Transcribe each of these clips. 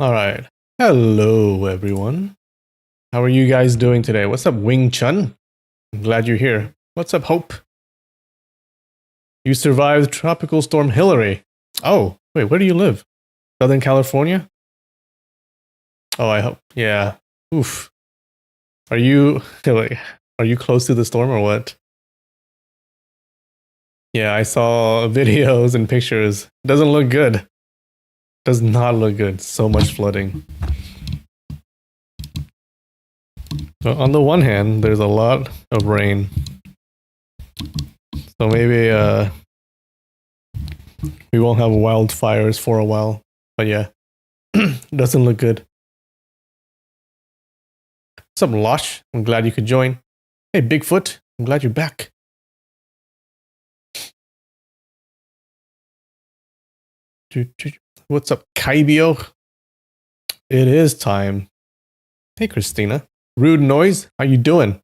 All right. Hello, everyone. How are you guys doing today? What's up, Wing Chun? I'm glad you're here. What's up, Hope? You survived Tropical Storm Hillary. Oh, wait, where do you live? Southern California? Oh, I hope. Yeah. Oof. Are you like, are you close to the storm or what? Yeah, I saw videos and pictures. Doesn't look good. Does not look good. So much flooding. Well, on the one hand, there's a lot of rain. So maybe we won't have wildfires for a while. But yeah, doesn't look good. What's up, Losh? I'm glad you could join. Hey, Bigfoot. I'm glad you're back. What's up, Kaibio? It is time. Hey, Christina. Rude Noise. How you doing?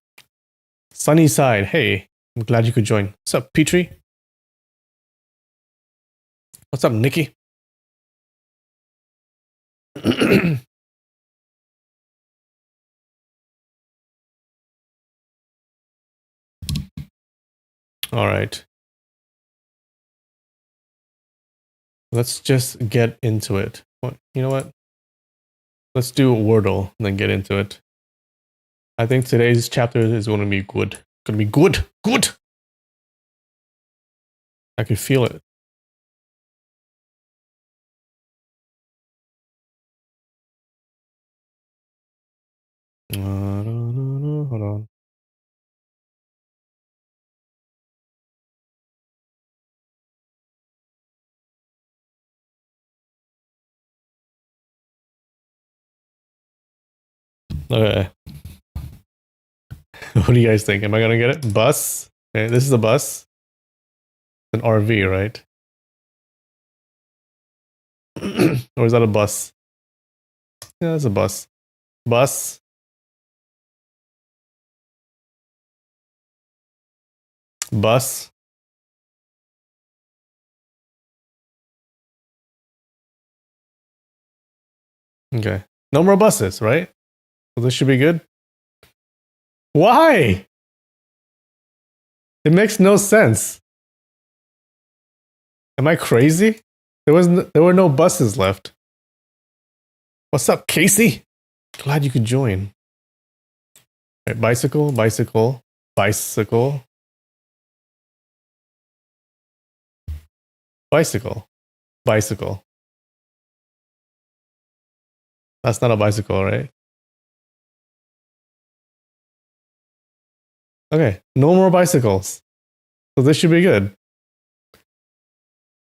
Sunnyside. Hey, I'm glad you could join. What's up, Petrie? What's up, Nikki? All right. Let's just get into it. You know what? Let's do Wordle and then get into it. I think today's chapter is going to be good. Going to be good. Good. I can feel it. Hold on. Okay. What do you guys think? Am I gonna get it? Bus? Okay, this is a bus. It's an RV, right? Or is that a bus? Yeah, it's a bus. Bus. Bus. Okay. No more buses, right? So this should be good. Why? It makes no sense. Am I crazy? There were no buses left. What's up, Casey? Glad you could join. Right, bicycle, bicycle, bicycle, bicycle, bicycle. That's not a bicycle, right? Okay, no more bicycles. So this should be good.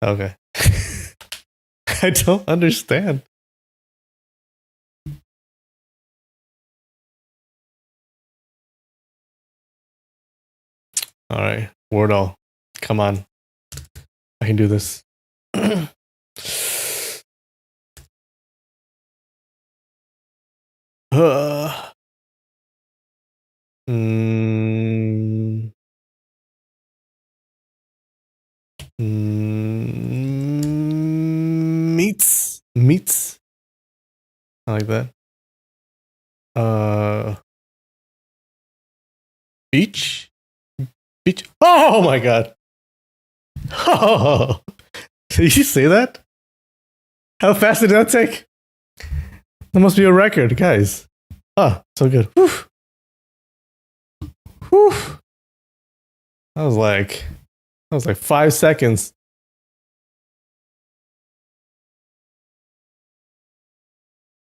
Okay. I don't understand. All right, Wordle, come on. I can do this. Mm, meats. Meats. I like that. Uh, beach. Beach. Oh my god. Oh, did you say that? How fast did that take? That must be a record, guys. Ah, so good. Whew. Whew. That was like 5 seconds.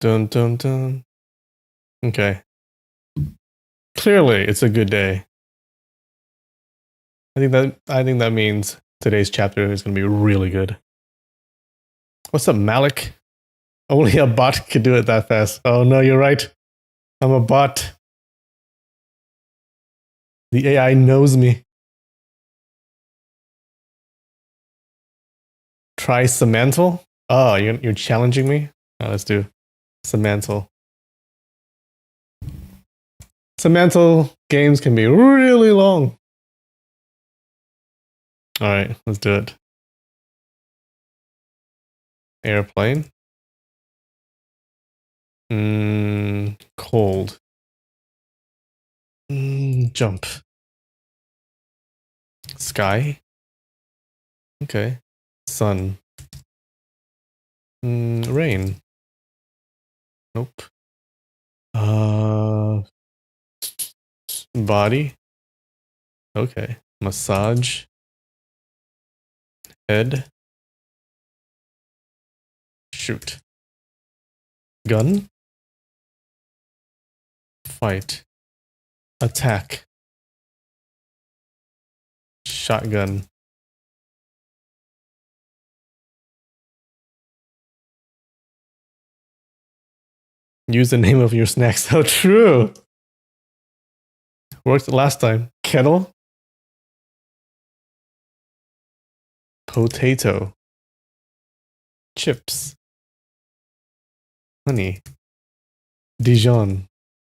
Dun dun dun. Okay. Clearly, it's a good day. I think that means today's chapter is going to be really good. What's up, Malik? Only a bot could do it that fast. Oh no, you're right. I'm a bot. The AI knows me. Try Semantle? Oh, you're challenging me? Oh, let's do Semantle. Semantle games can be really long. All right, let's do it. Airplane. Cold. Jump. Sky. Okay. Sun. Rain. Nope. Body. Okay. Massage. Head. Shoot. Gun. Fight. Attack. Shotgun. Use the name of your snacks. How true. Worked last time. Kettle. Potato. Chips. Honey. Dijon.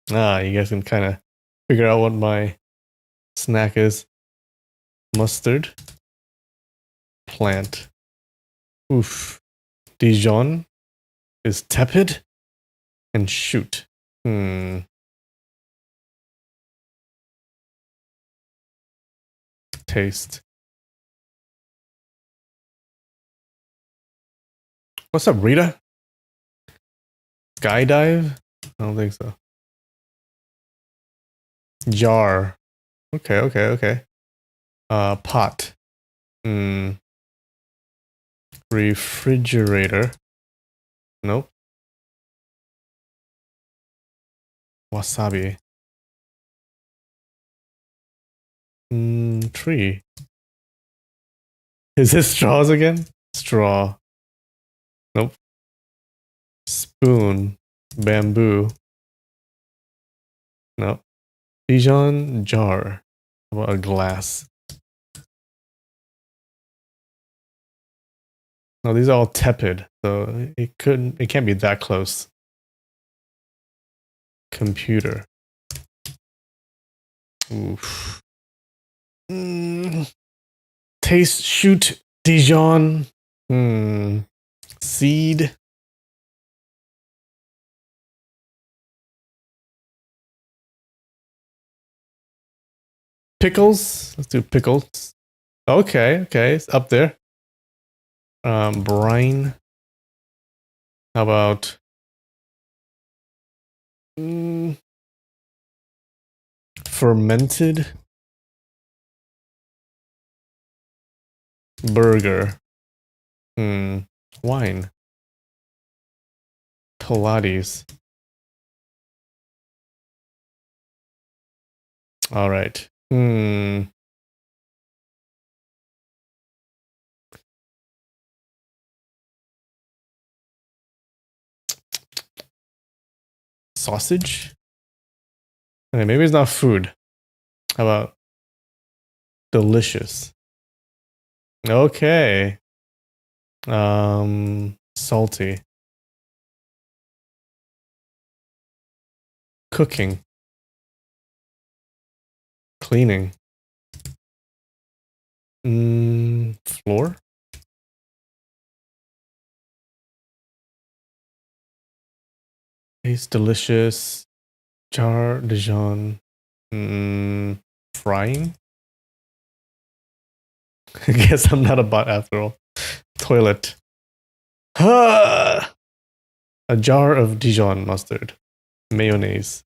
You guys can kind of figure out what my snack is. Mustard. Plant. Oof. Dijon is tepid. And shoot. Taste. What's up, Rita? Skydive? I don't think so. Jar. Okay. Pot. Refrigerator. Nope. Wasabi. Tree. Is this straws again? Straw. Nope. Spoon. Bamboo. Nope. Dijon jar. How about a glass? No, these are all tepid, so it can't be that close. Computer. Oof. Taste, shoot, Dijon. Seed. Pickles. Let's do pickles. Okay, it's up there. Brine. How about fermented burger. Wine. Pilates. All right. Sausage? Okay, maybe it's not food. How about delicious? Okay. Salty. Cooking. Cleaning. Floor? Tastes delicious. Jar, Dijon. Frying? I guess I'm not a bot after all. Toilet. A jar of Dijon mustard. Mayonnaise.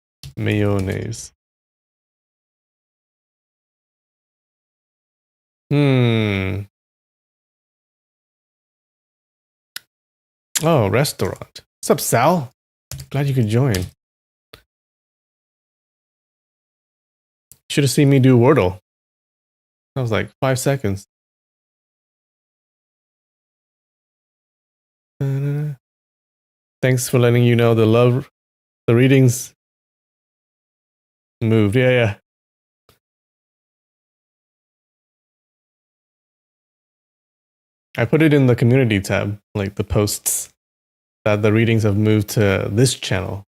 Oh, restaurant. What's up, Sal? Glad you could join. Should have seen me do Wordle. That was like 5 seconds. Thanks for letting you know the readings moved. Yeah. I put it in the community tab, like the posts, that the readings have moved to this channel.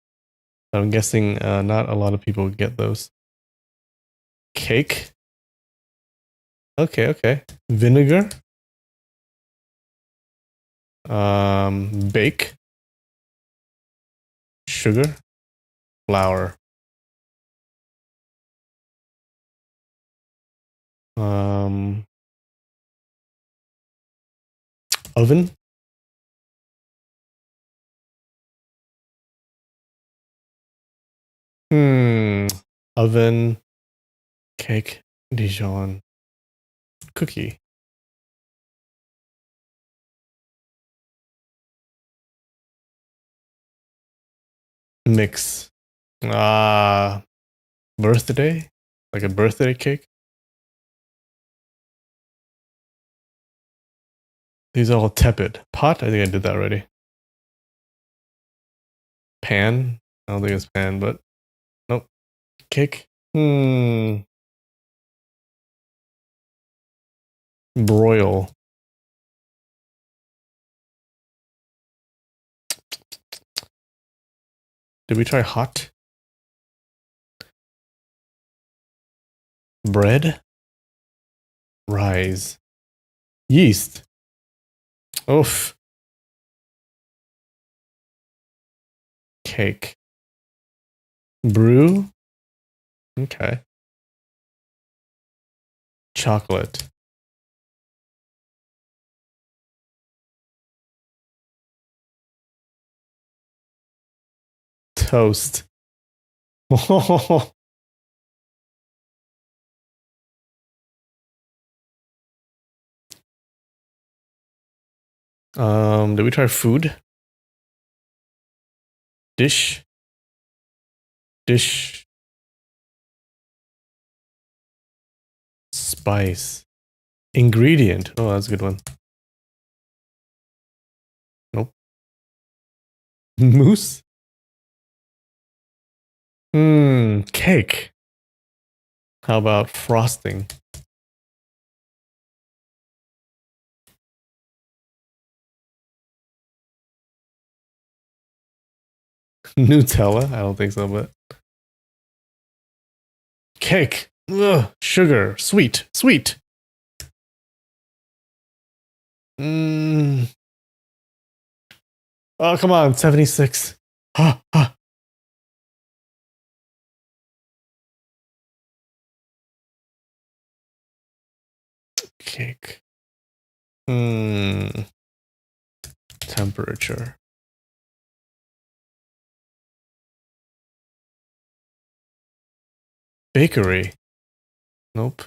I'm guessing not a lot of people get those. Cake. Okay. Vinegar. Bake. Sugar, flour. Oven. Oven, cake, Dijon, cookie. Mix. Ah, birthday? Like a birthday cake? These are all tepid. Pot? I think I did that already. Pan? I don't think it's pan, but nope. Cake? Broil. Did we try hot? Bread? Rise. Yeast. Oof. Cake. Brew? Okay. Chocolate. Toast. Did we try food? Dish? Dish. Spice. Ingredient. Oh, that's a good one. Nope. Mousse? Cake. How about frosting? Nutella? I don't think so, but cake. Ugh, sugar. Sweet. Sweet. Oh, come on. 76. Cake. Temperature. Bakery. Nope.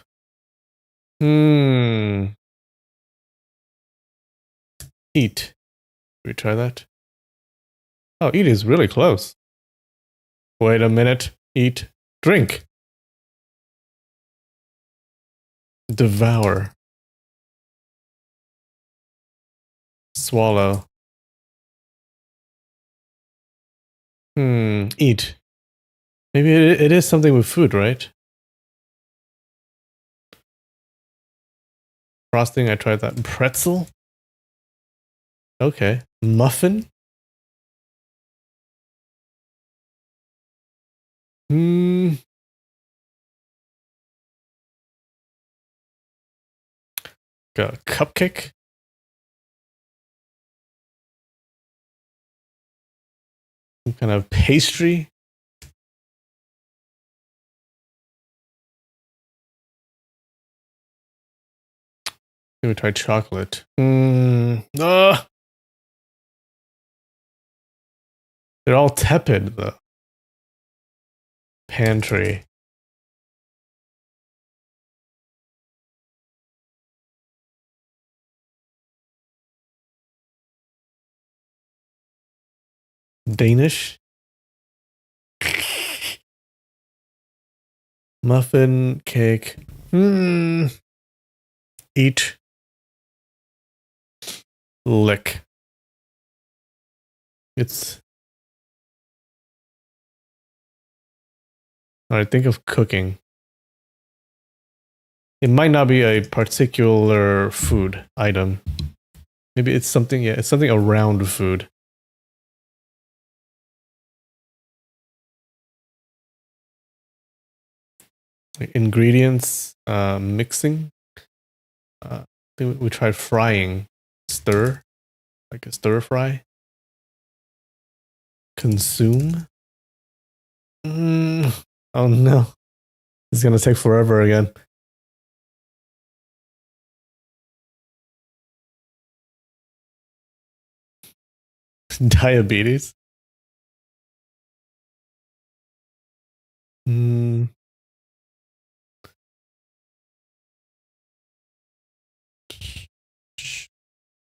Eat. We try that? Oh, eat is really close. Wait a minute. Eat. Drink. Devour. Swallow. Eat. Maybe it is something with food, right? Frosting, I tried that. Pretzel? Okay. Muffin? Got a cupcake? Some kind of pastry? Maybe try chocolate. They're all tepid, though. Pantry. Danish? Muffin, cake. Eat. Lick. It's. Alright, think of cooking. It might not be a particular food item. Maybe it's something, yeah, it's something around food. Like ingredients, mixing. I think we tried frying. Stir. Like a stir fry. Consume. Oh no. It's gonna take forever again. Diabetes. Mm,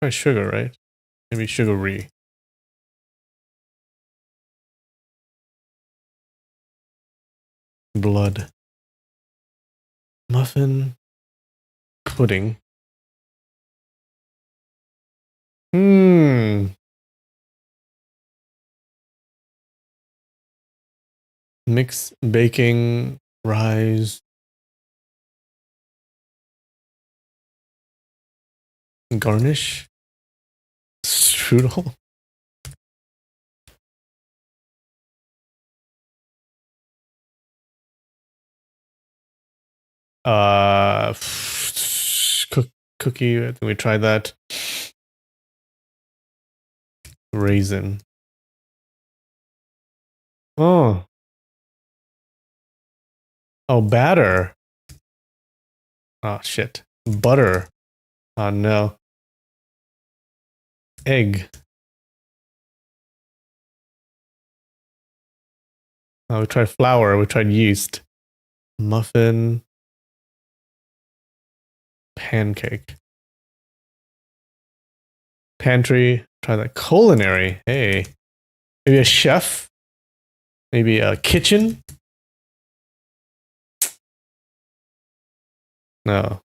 Probably sugar, right? Maybe sugary. Blood. Muffin. Pudding. Hmm. Mix baking, rise, garnish, strudel. Uh, cook, Cookie. I think we tried that. Raisin. Oh, oh, batter. Oh shit. Butter. Oh no. Egg. Oh, we tried flour. We tried yeast. Muffin. Pancake. Pantry. Try that. Culinary. Hey. Maybe a chef. Maybe a kitchen. No.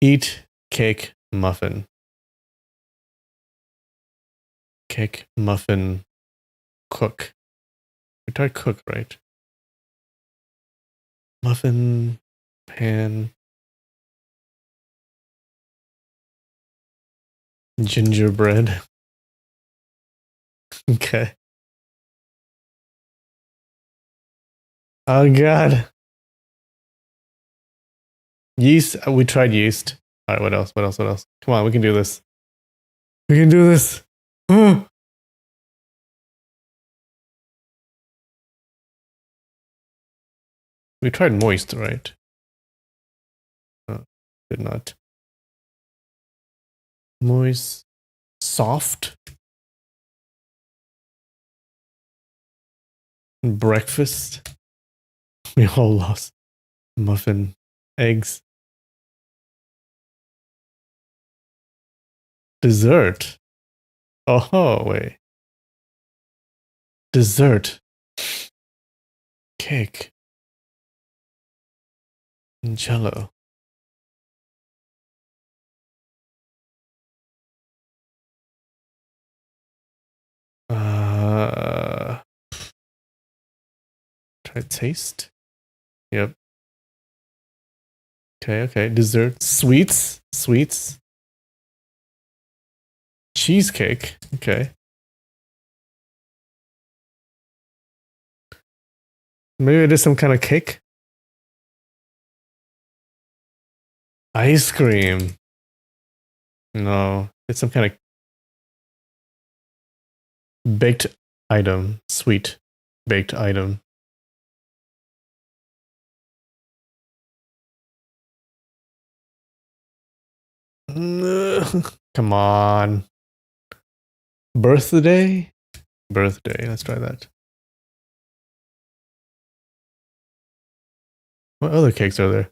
Eat cake muffin. Cake muffin cook. We tried cook, right? Muffin pan. Gingerbread. Okay. Oh god. Yeast. We tried yeast. All right. What else? What else? What else? Come on. We can do this. We can do this. We tried moist, right? Oh, did not. Moist. Soft. Breakfast. We all lost. Muffin. Eggs. Dessert. Oh, wait. Dessert. Cake. Jello. Uh, Try taste. Yep. Okay, okay. Dessert. Sweets. Sweets. Cheesecake. Okay. Maybe it is some kind of cake. Ice cream. No. It's some kind of baked item. Sweet baked item. Come on. Birthday? Birthday. Let's try that. What other cakes are there?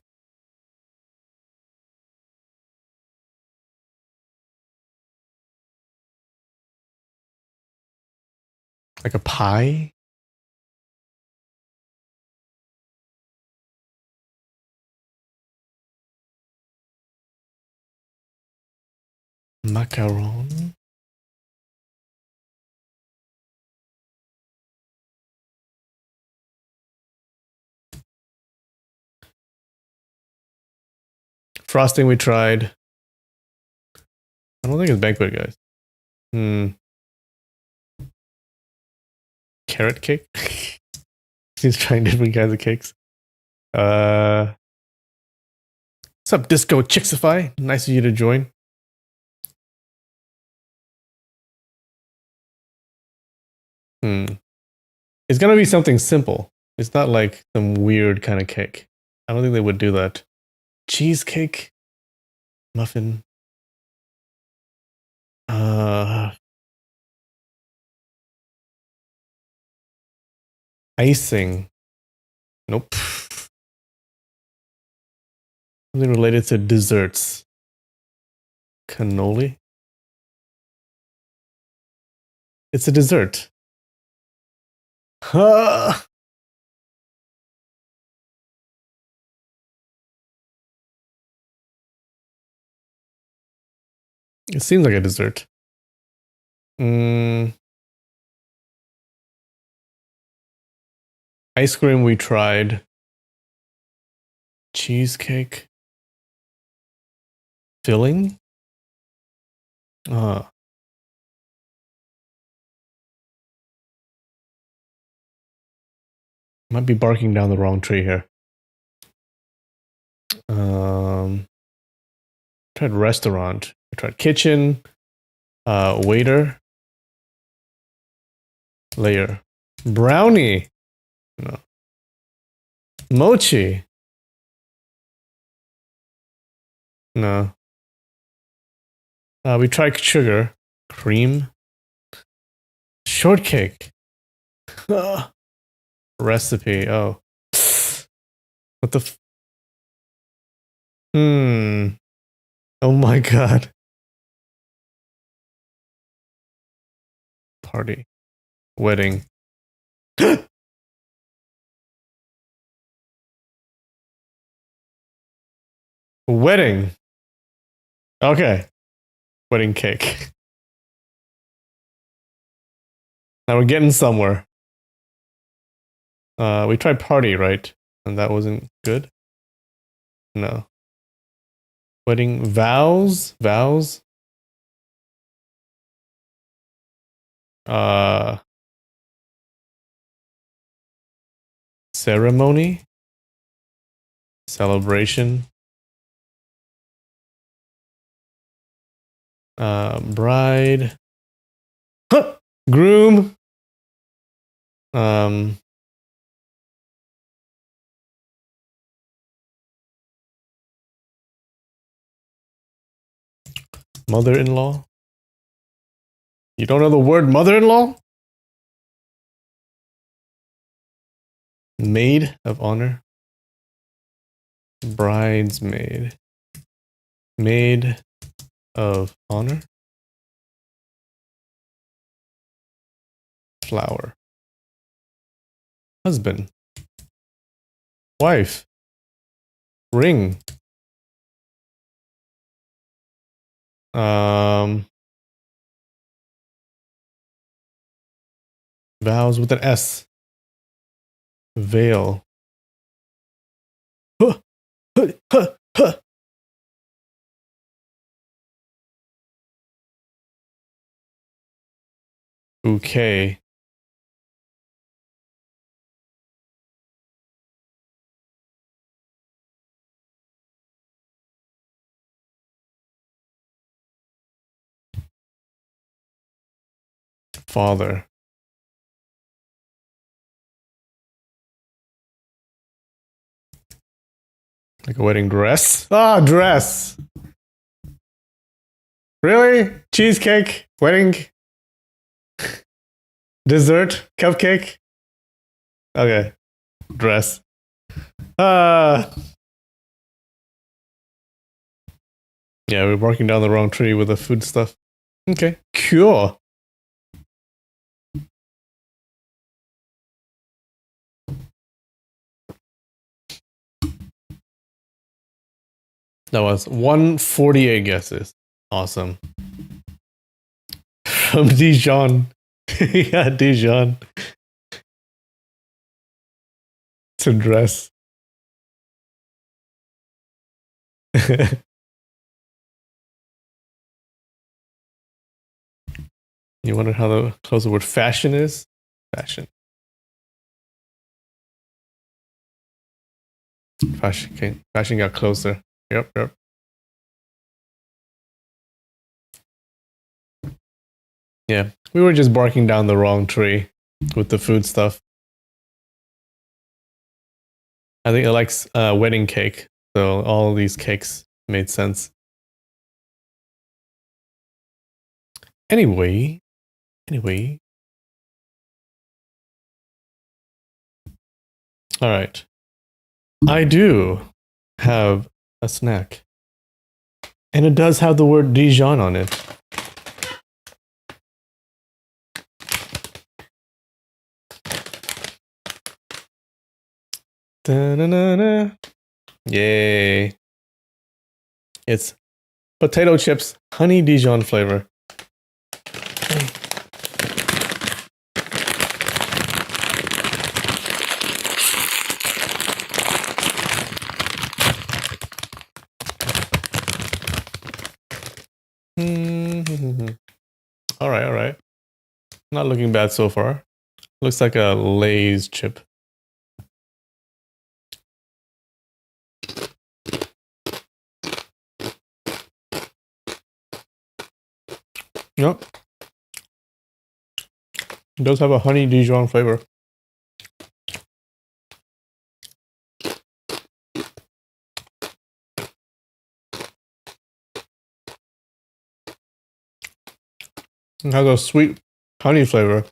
Like a pie? Macaron? Frosting we tried. I don't think it's banquet, guys. Carrot cake? He's trying different kinds of cakes. What's up, Disco Chixify? Nice of you to join. Hmm. It's gonna be something simple. It's not like some weird kind of cake. I don't think they would do that. Cheesecake, muffin, icing. Nope. Something related to desserts. Cannoli. It's a dessert. Huh. It seems like a dessert. Ice cream we tried. Cheesecake. Filling? Uh, might be barking down the wrong tree here. Tried restaurant. I tried kitchen. Waiter. Layer. Brownie. No. Mochi. No. We tried sugar. Cream. Shortcake. Recipe. Oh. What the Oh my god. Party. Wedding. Wedding. Okay. Wedding cake. Now we're getting somewhere. We tried party, right? And that wasn't good? No. Wedding vows? Vows? Ceremony? Celebration? Bride? Huh! Groom? Mother-in-law? You don't know the word mother-in-law? Maid of honor? Bridesmaid? Maid of honor? Flower? Husband? Wife? Ring? Vows with an S. Veil. Huh, huh, huh, huh. Bouquet. Father. Like a wedding dress? Ah, dress! Really? Cheesecake? Wedding? Dessert? Cupcake? Okay. Dress. Yeah, we're barking down the wrong tree with the food stuff. Okay. Cool. That was 148 guesses. Awesome. From Dijon. Yeah, Dijon. To dress. You wonder how close the word fashion is? Fashion. Fashion. Okay. Fashion got closer. Yep, yep. Yeah, we were just barking down the wrong tree. with the food stuff. I think it likes wedding cake, so all these cakes made sense. Anyway. All right. I do have a snack. And it does have the word Dijon on it. Da-na-na-na. Yay. It's potato chips, honey Dijon flavor. All right. Not looking bad so far. Looks like a Lay's chip. Yep. It does have a honey Dijon flavor. It has a sweet honey flavor.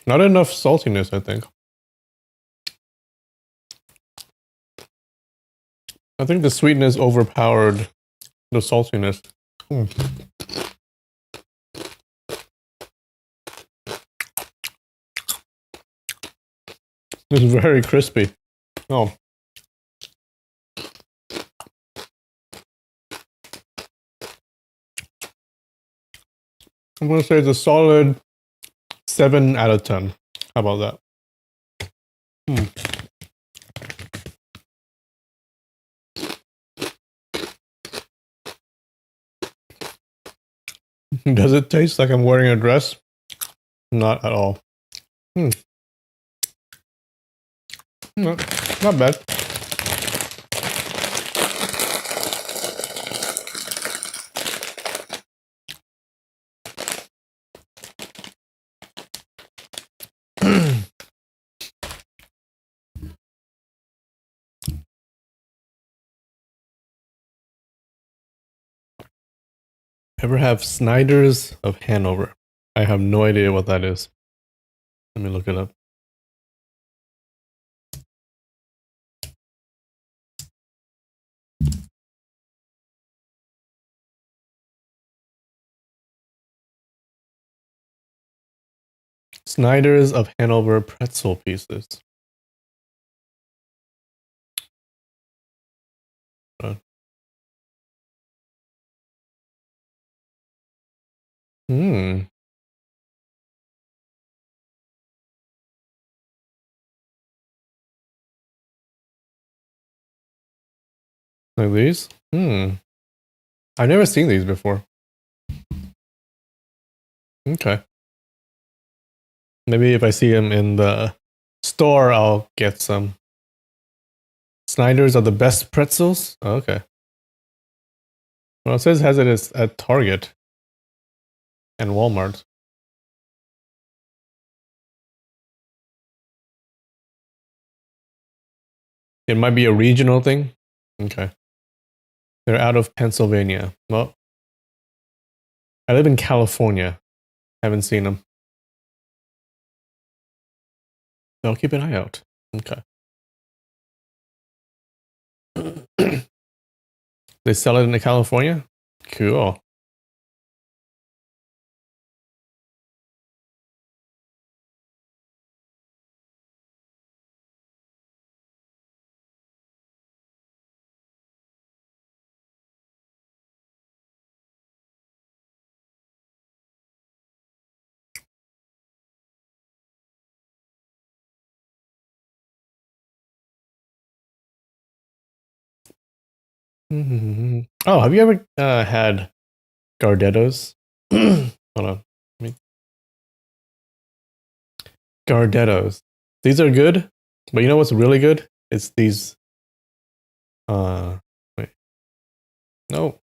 Not enough saltiness, I think. I think the sweetness overpowered the saltiness. It's very crispy. Oh. I'm going to say it's a solid 7 out of 10. How about that? Does it taste like I'm wearing a dress? Not at all. No, not bad. Ever have Snyder's of Hanover? I have no idea what that is. Let me look it up. Snyder's of Hanover pretzel pieces. Like these? I've never seen these before. Okay. Maybe if I see them in the store, I'll get some. Snyder's are the best pretzels? Okay. Well, it says it has it at Target and Walmart. It might be a regional thing. Okay. They're out of Pennsylvania. Well, I live in California. Haven't seen them. I'll keep an eye out. Okay. They sell it in California? Cool. Oh, have you ever had Gardettos? Hold on. Gardettos. These are good, but you know what's really good? It's these. Wait. No.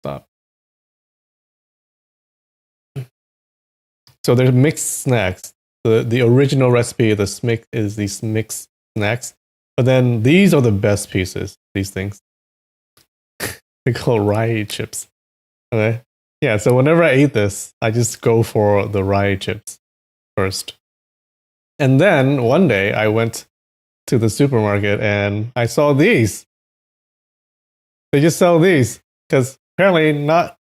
Stop. So they're mixed snacks. The original recipe is these mixed snacks. But then these are the best pieces, these things. They're called rye chips. Okay. Yeah, so whenever I eat this, I just go for the rye chips first. And then one day I went to the supermarket and I saw these. They just sell these because apparently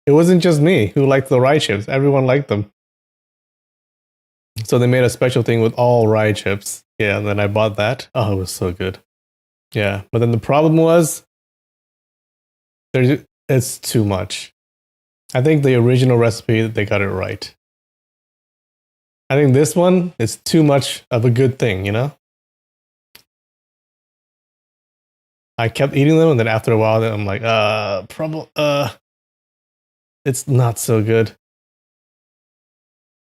it wasn't just me who liked the rye chips. Everyone liked them. So they made a special thing with all rye chips. Yeah, and then I bought that. Oh, it was so good. Yeah, but then the problem was it's too much. I think the original recipe, they got it right. I think this one is too much of a good thing, you know? I kept eating them, and then after a while, I'm like, it's not so good.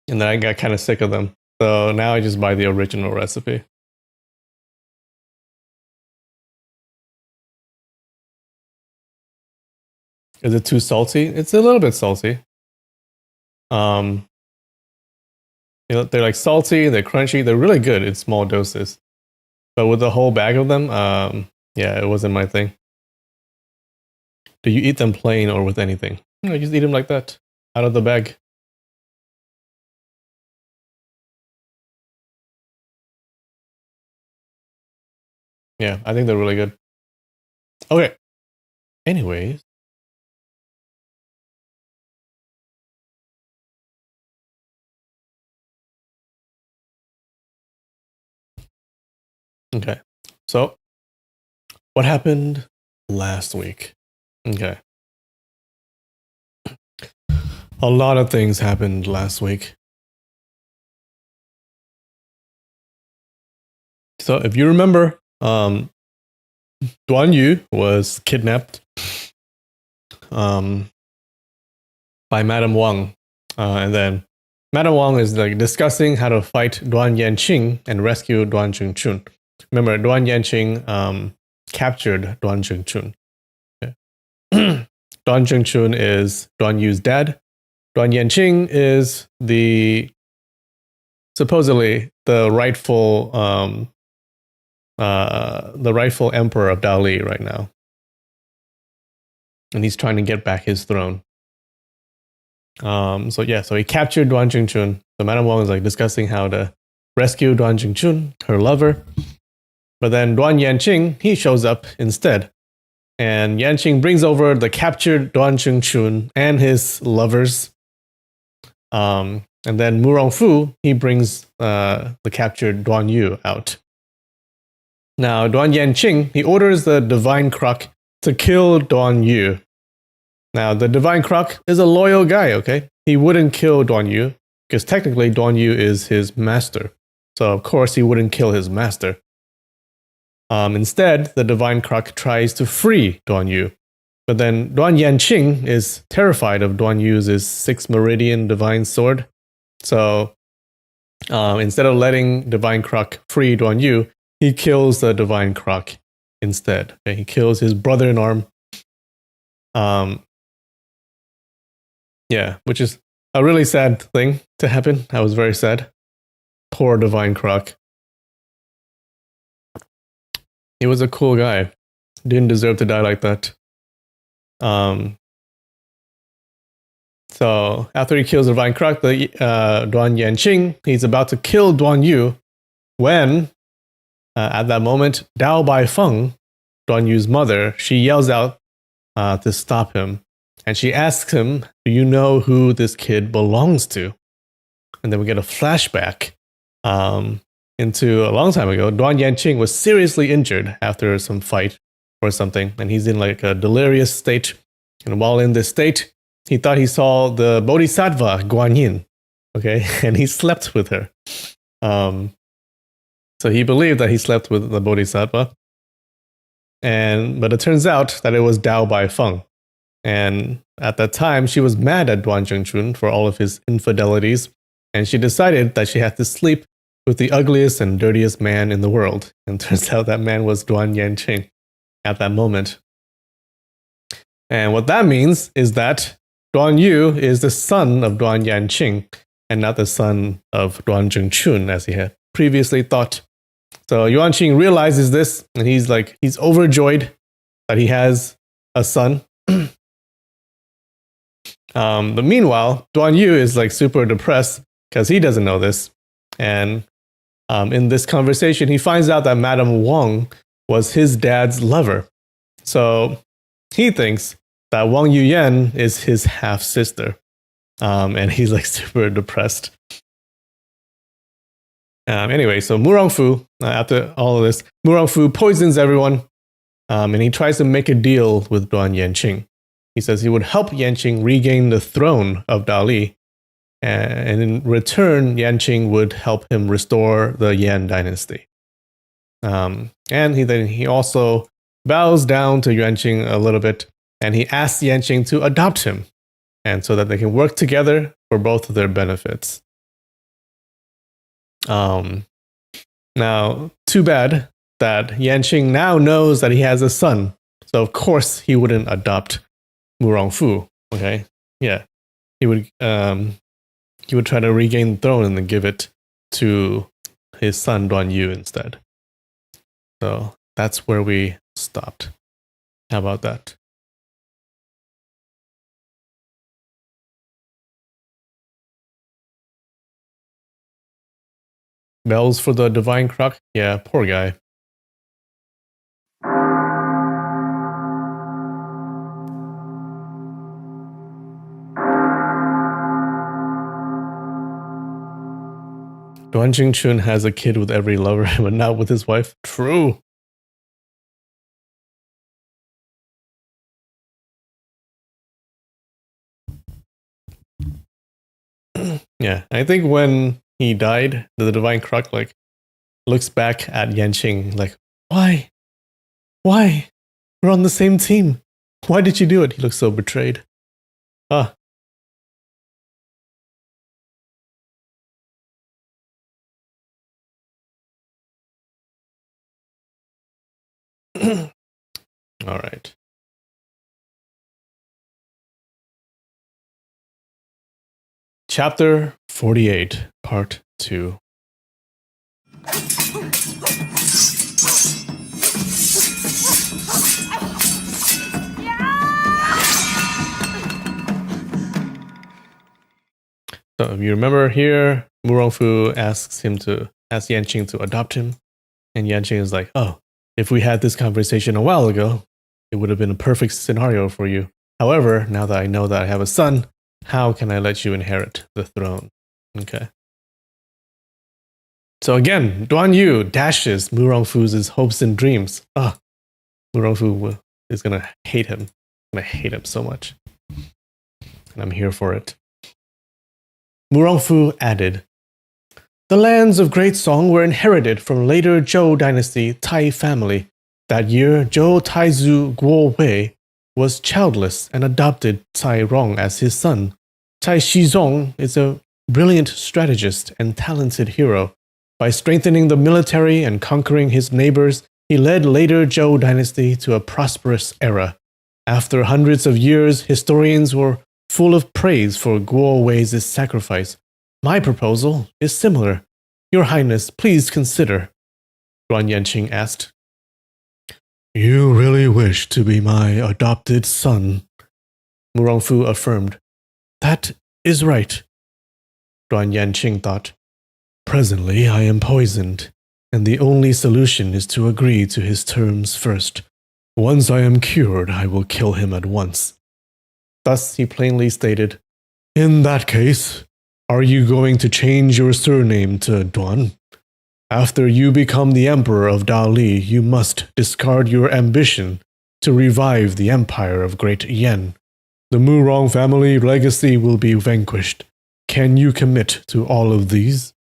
And then I got kind of sick of them. So now I just buy the original recipe. Is it too salty? It's a little bit salty. They're like salty, they're crunchy, they're really good in small doses. But with the whole bag of them, yeah, it wasn't my thing. Do you eat them plain or with anything? No, just eat them like that, out of the bag. Yeah, I think they're really good. Okay. Anyways. Okay. So, what happened last week? Okay. A lot of things happened last week. So, if you remember, Duan Yu was kidnapped by Madame Wang. And then Madame Wang is like discussing how to fight Duan Yanqing and rescue Duan Zhengchun. Remember, Duan Yanqing captured Duan Zhengchun. Okay. Duan Zhengchun is Duan Yu's dad. Duan Yanqing is supposedly the rightful emperor of Dali right now. And he's trying to get back his throne. So he captured Duan Zhengchun. So Madame Wang is like discussing how to rescue Duan Zhengchun, her lover. But then Duan Yanqing, he shows up instead. And Yanqing brings over the captured Duan Zhengchun and his lovers. And then Mu Rongfu, he brings the captured Duan Yu out. Now, Duan Yanqing, he orders the divine croc to kill Duan Yu. Now, the divine croc is a loyal guy, okay? He wouldn't kill Duan Yu, because technically Duan Yu is his master. So, of course, he wouldn't kill his master. Instead, the divine croc tries to free Duan Yu. But then Duan Yanqing is terrified of Duan Yu's 6 meridian divine sword. So, instead of letting divine croc free Duan Yu, he kills the divine croc instead. Okay? He kills his brother-in-arm. Yeah, which is a really sad thing to happen. I was very sad. Poor divine croc. He was a cool guy. Didn't deserve to die like that. So after he kills the divine croc, the Duan Yanqing, he's about to kill Duan Yu when, at that moment, Dao Baifeng, Duan Yu's mother, she yells out to stop him. And she asks him, do you know who this kid belongs to? And then we get a flashback into a long time ago. Duan Yanqing was seriously injured after some fight or something. And he's in like a delirious state. And while in this state, he thought he saw the Bodhisattva Guanyin. Okay, and he slept with her. So he believed that he slept with the Bodhisattva. But it turns out that it was Dao Baifeng. And at that time, she was mad at Duan Zhengchun for all of his infidelities, and she decided that she had to sleep with the ugliest and dirtiest man in the world. And turns out that man was Duan Yanqing at that moment. And what that means is that Duan Yu is the son of Duan Yanqing, and not the son of Duan Zhengchun as he had previously thought. So Yuan Qing realizes this, and he's overjoyed that he has a son. But meanwhile, Duan Yu is like super depressed because he doesn't know this. And in this conversation, he finds out that Madame Wang was his dad's lover. So he thinks that Wang Yuyan is his half sister. And he's like super depressed. Anyway, so Mu Rongfu, after all of this, Mu Rongfu poisons everyone. And he tries to make a deal with Duan Yanqing. He says he would help Yanqing regain the throne of Dali. And in return, Yanqing would help him restore the Yan dynasty. And he also bows down to Yanqing a little bit, and he asks Yanqing to adopt him, and so that they can work together for both of their benefits. Now, too bad that Yanqing now knows that he has a son, so of course he wouldn't adopt Mu Rongfu. Okay, yeah, he would try to regain the throne and then give it to his son Duan Yu instead. So that's where we stopped. How about that? Bells for the divine croc? Yeah, poor guy. Duan Jingchun has a kid with every lover, but not with his wife. True. Yeah, I think when he died, the divine croc like looks back at Yanqing like, why? Why? We're on the same team. Why did you do it? He looks so betrayed. Ah. All right. Chapter 48, Part 2. So if you remember here, Mu Rongfu asks Yanqing to adopt him, and Yanqing is like, "Oh, if we had this conversation a while ago, it would have been a perfect scenario for you. However, now that I know that I have a son, how can I let you inherit the throne?" Okay. So again, Duan Yu dashes Mu Rongfu's hopes and dreams. Mu Rongfu is gonna hate him. I'm gonna hate him so much, and I'm here for it. Mu Rongfu added, "The lands of Great Song were inherited from later Zhou dynasty Tai family. That year, Zhou Taizu Guo Wei was childless and adopted Cai Rong as his son. Cai Shizong is a brilliant strategist and talented hero. By strengthening the military and conquering his neighbors, he led later Zhou dynasty to a prosperous era. After hundreds of years, historians were full of praise for Guo Wei's sacrifice. My proposal is similar. Your Highness, please consider." Duan Yanqing asked. "You really wish to be my adopted son?" Mu Rongfu affirmed. "That is right." Duan Yanqing thought. "Presently I am poisoned, and the only solution is to agree to his terms first. Once I am cured, I will kill him at once." Thus he plainly stated, "In that case, are you going to change your surname to Duan? After you become the emperor of Dali, you must discard your ambition to revive the empire of Great Yan. The Mu Rong family legacy will be vanquished. Can you commit to all of these?"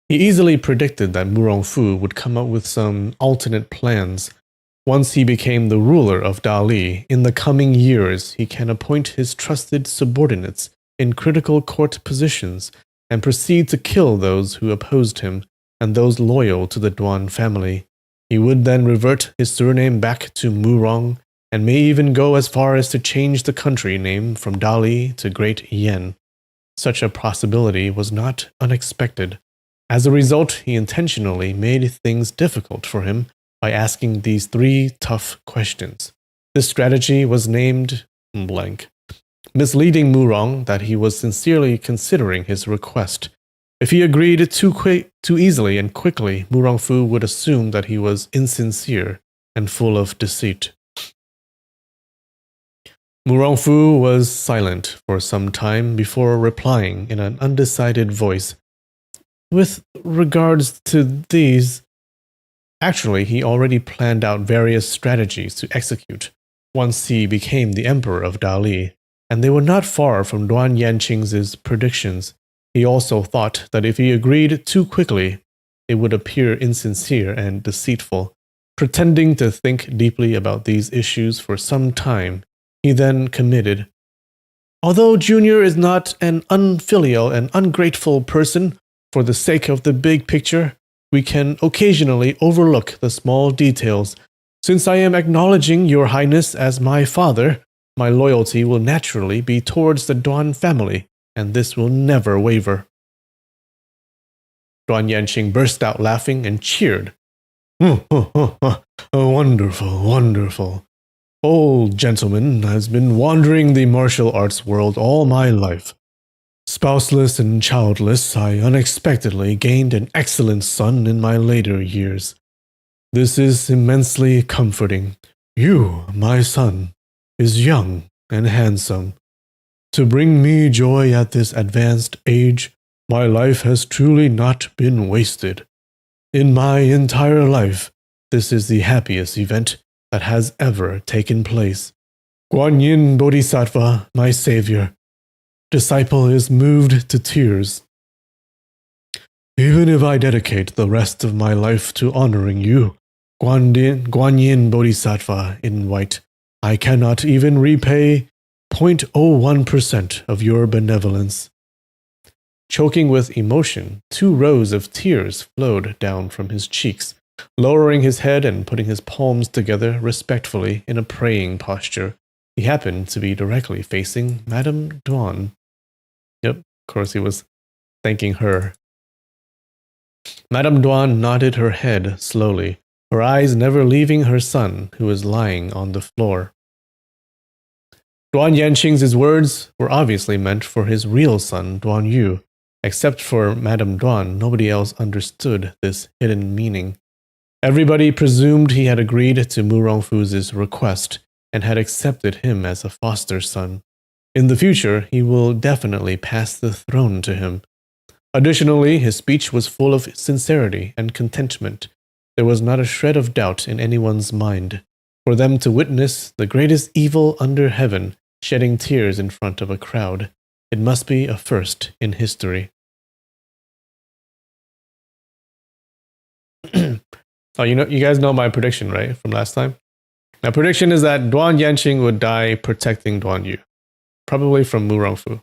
He easily predicted that Mu Rongfu would come up with some alternate plans. Once he became the ruler of Dali, in the coming years he can appoint his trusted subordinates in critical court positions and proceed to kill those who opposed him and those loyal to the Duan family. He would then revert his surname back to Mu Rong and may even go as far as to change the country name from Dali to Great Yan. Such a possibility was not unexpected. As a result, he intentionally made things difficult for him by asking these three tough questions. This strategy was named blank, misleading Murong that he was sincerely considering his request. If he agreed too easily and quickly, Murong Fu would assume that he was insincere and full of deceit. Murong Fu was silent for some time before replying in an undecided voice. With regards to these, actually, he already planned out various strategies to execute once he became the emperor of Dali, and they were not far from Duan Yanqing's predictions. He also thought that if he agreed too quickly, it would appear insincere and deceitful. Pretending to think deeply about these issues for some time, he then committed. Although Junior is not an unfilial and ungrateful person, for the sake of the big picture, we can occasionally overlook the small details. Since I am acknowledging your highness as my father, my loyalty will naturally be towards the Duan family, and this will never waver. Duan Yanqing burst out laughing and cheered. Wonderful, wonderful. Old gentleman has been wandering the martial arts world all my life. Spouseless and childless, I unexpectedly gained an excellent son in my later years. This is immensely comforting. You, my son, is young and handsome. To bring me joy at this advanced age, my life has truly not been wasted. In my entire life, this is the happiest event that has ever taken place. Guanyin Bodhisattva, my savior. Disciple is moved to tears. Even if I dedicate the rest of my life to honoring you, Guanyin Bodhisattva in white, I cannot even repay 0.01% of your benevolence. Choking with emotion, 2 rows of tears flowed down from his cheeks. Lowering his head and putting his palms together respectfully in a praying posture, he happened to be directly facing Madame Duan. Yep, of course he was thanking her. Madame Duan nodded her head slowly, her eyes never leaving her son, who was lying on the floor. Duan Yanqing's words were obviously meant for his real son, Duan Yu. Except for Madame Duan, nobody else understood this hidden meaning. Everybody presumed he had agreed to Murong Fu's request and had accepted him as a foster son. In the future, he will definitely pass the throne to him. Additionally, his speech was full of sincerity and contentment. There was not a shred of doubt in anyone's mind. For them to witness the greatest evil under heaven shedding tears in front of a crowd, it must be a first in history. Oh, you guys know my prediction, right, from last time? My prediction is that Duan Yanqing would die protecting Duan Yu, probably from Murong Fu.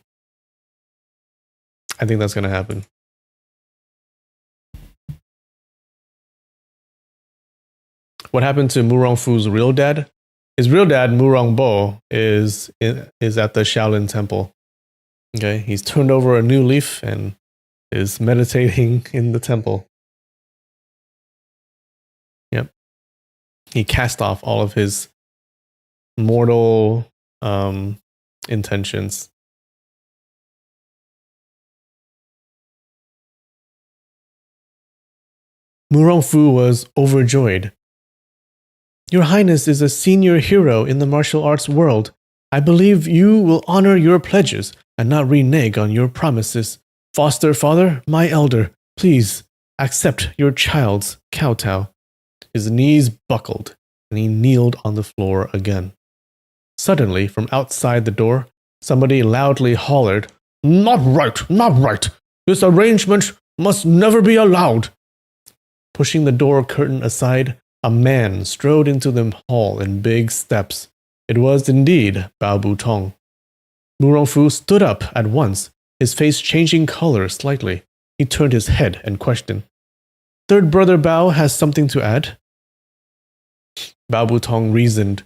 I think that's going to happen. What happened to Murong Fu's real dad? His real dad, Murong Bo, is at the Shaolin Temple. Okay, he's turned over a new leaf and is meditating in the temple. Yep. He cast off all of his mortal intentions. Murong Fu was overjoyed. Your Highness is a senior hero in the martial arts world. I believe you will honor your pledges and not renege on your promises. Foster father, my elder, please accept your child's kowtow. His knees buckled, and he kneeled on the floor again. Suddenly, from outside the door, somebody loudly hollered, Not right, not right! This arrangement must never be allowed! Pushing the door curtain aside, a man strode into the hall in big steps. It was indeed Bao Butong. Murong Fu stood up at once, his face changing color slightly. He turned his head and questioned, Third brother Bao has something to add? Bao Butong reasoned,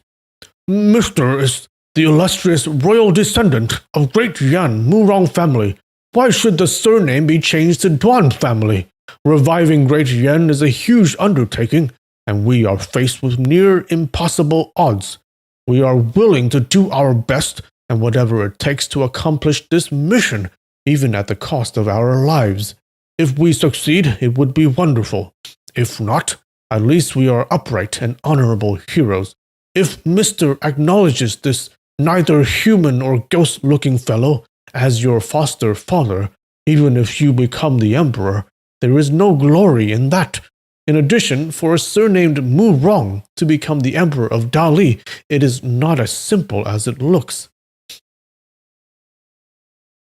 Mr. is the illustrious royal descendant of great Yan Murong family. Why should the surname be changed to Duan family? Reviving Great Yen is a huge undertaking, and we are faced with near impossible odds. We are willing to do our best and whatever it takes to accomplish this mission, even at the cost of our lives. If we succeed, it would be wonderful. If not, at least we are upright and honorable heroes. If Mr. acknowledges this neither human or ghost-looking fellow as your foster father, even if you become the emperor, there is no glory in that. In addition, for a surnamed Mu Rong to become the emperor of Dali, it is not as simple as it looks.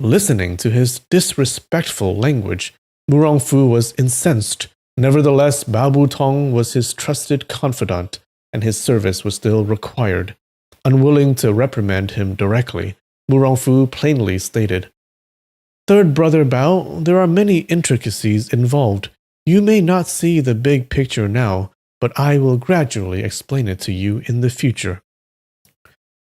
Listening to his disrespectful language, Mu Rongfu was incensed. Nevertheless, Bao Butong was his trusted confidant, and his service was still required. Unwilling to reprimand him directly, Mu Rongfu plainly stated, "Third brother Bao, there are many intricacies involved. You may not see the big picture now, but I will gradually explain it to you in the future."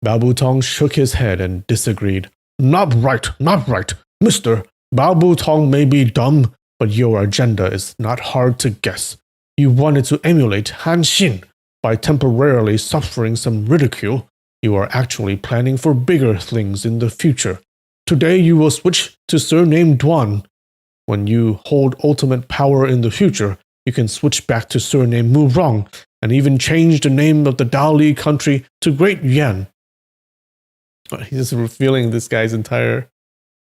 Bao Butong shook his head and disagreed. Not right. Mister, Bao Butong may be dumb, but your agenda is not hard to guess. You wanted to emulate Han Xin by temporarily suffering some ridicule. You are actually planning for bigger things in the future. Today you will switch to surname Duan. When you hold ultimate power in the future, you can switch back to surname Mu Rong and even change the name of the Dali country to Great Yan. He's revealing this guy's entire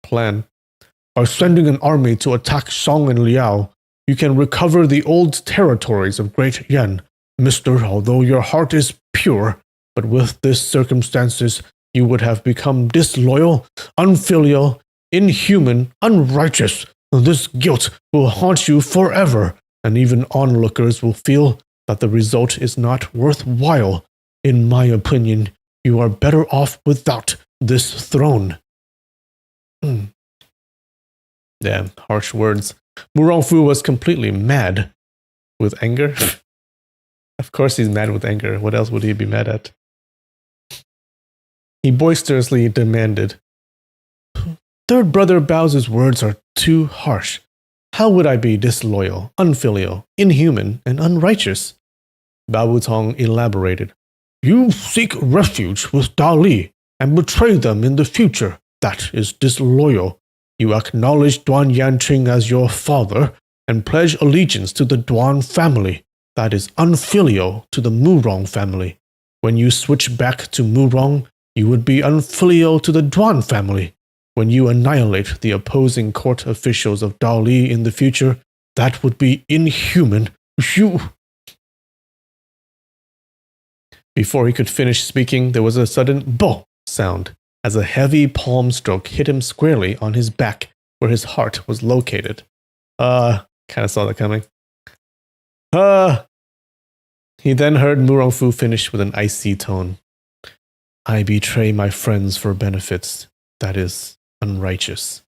plan. By sending an army to attack Song and Liao, you can recover the old territories of Great Yan. Mister, although your heart is pure, but with these circumstances, you would have become disloyal, unfilial, inhuman, unrighteous. This guilt will haunt you forever, and even onlookers will feel that the result is not worthwhile. In my opinion, you are better off without this throne. Damn, harsh words. Mu Rongfu was completely mad. With anger? Of course he's mad with anger. What else would he be mad at? He boisterously demanded, Third brother Bao's words are too harsh. How would I be disloyal, unfilial, inhuman, and unrighteous? Bao Butong elaborated. You seek refuge with Dali and betray them in the future. That is disloyal. You acknowledge Duan Yanqing as your father and pledge allegiance to the Duan family. That is unfilial to the Mu Rong family. When you switch back to Mu Rong, you would be unfilial to the Duan family. When you annihilate the opposing court officials of Dali in the future, that would be inhuman. Before he could finish speaking, there was a sudden bo sound as a heavy palm stroke hit him squarely on his back where his heart was located. Kind of saw that coming. He then heard Mu Rongfu finish with an icy tone. I betray my friends for benefits. That is unrighteous.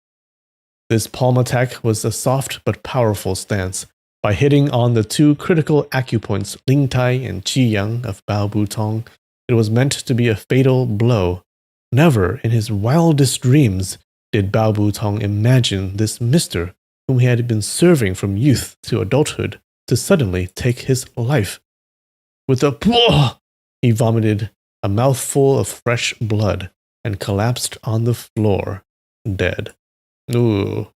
This palm attack was a soft but powerful stance. By hitting on the two critical acupoints, Ling Tai and Qi Yang of Bao Butong, it was meant to be a fatal blow. Never in his wildest dreams did Bao Butong imagine this mister, whom he had been serving from youth to adulthood, to suddenly take his life. With a "Pwah!" he vomited a mouthful of fresh blood and collapsed on the floor, dead. Ooh.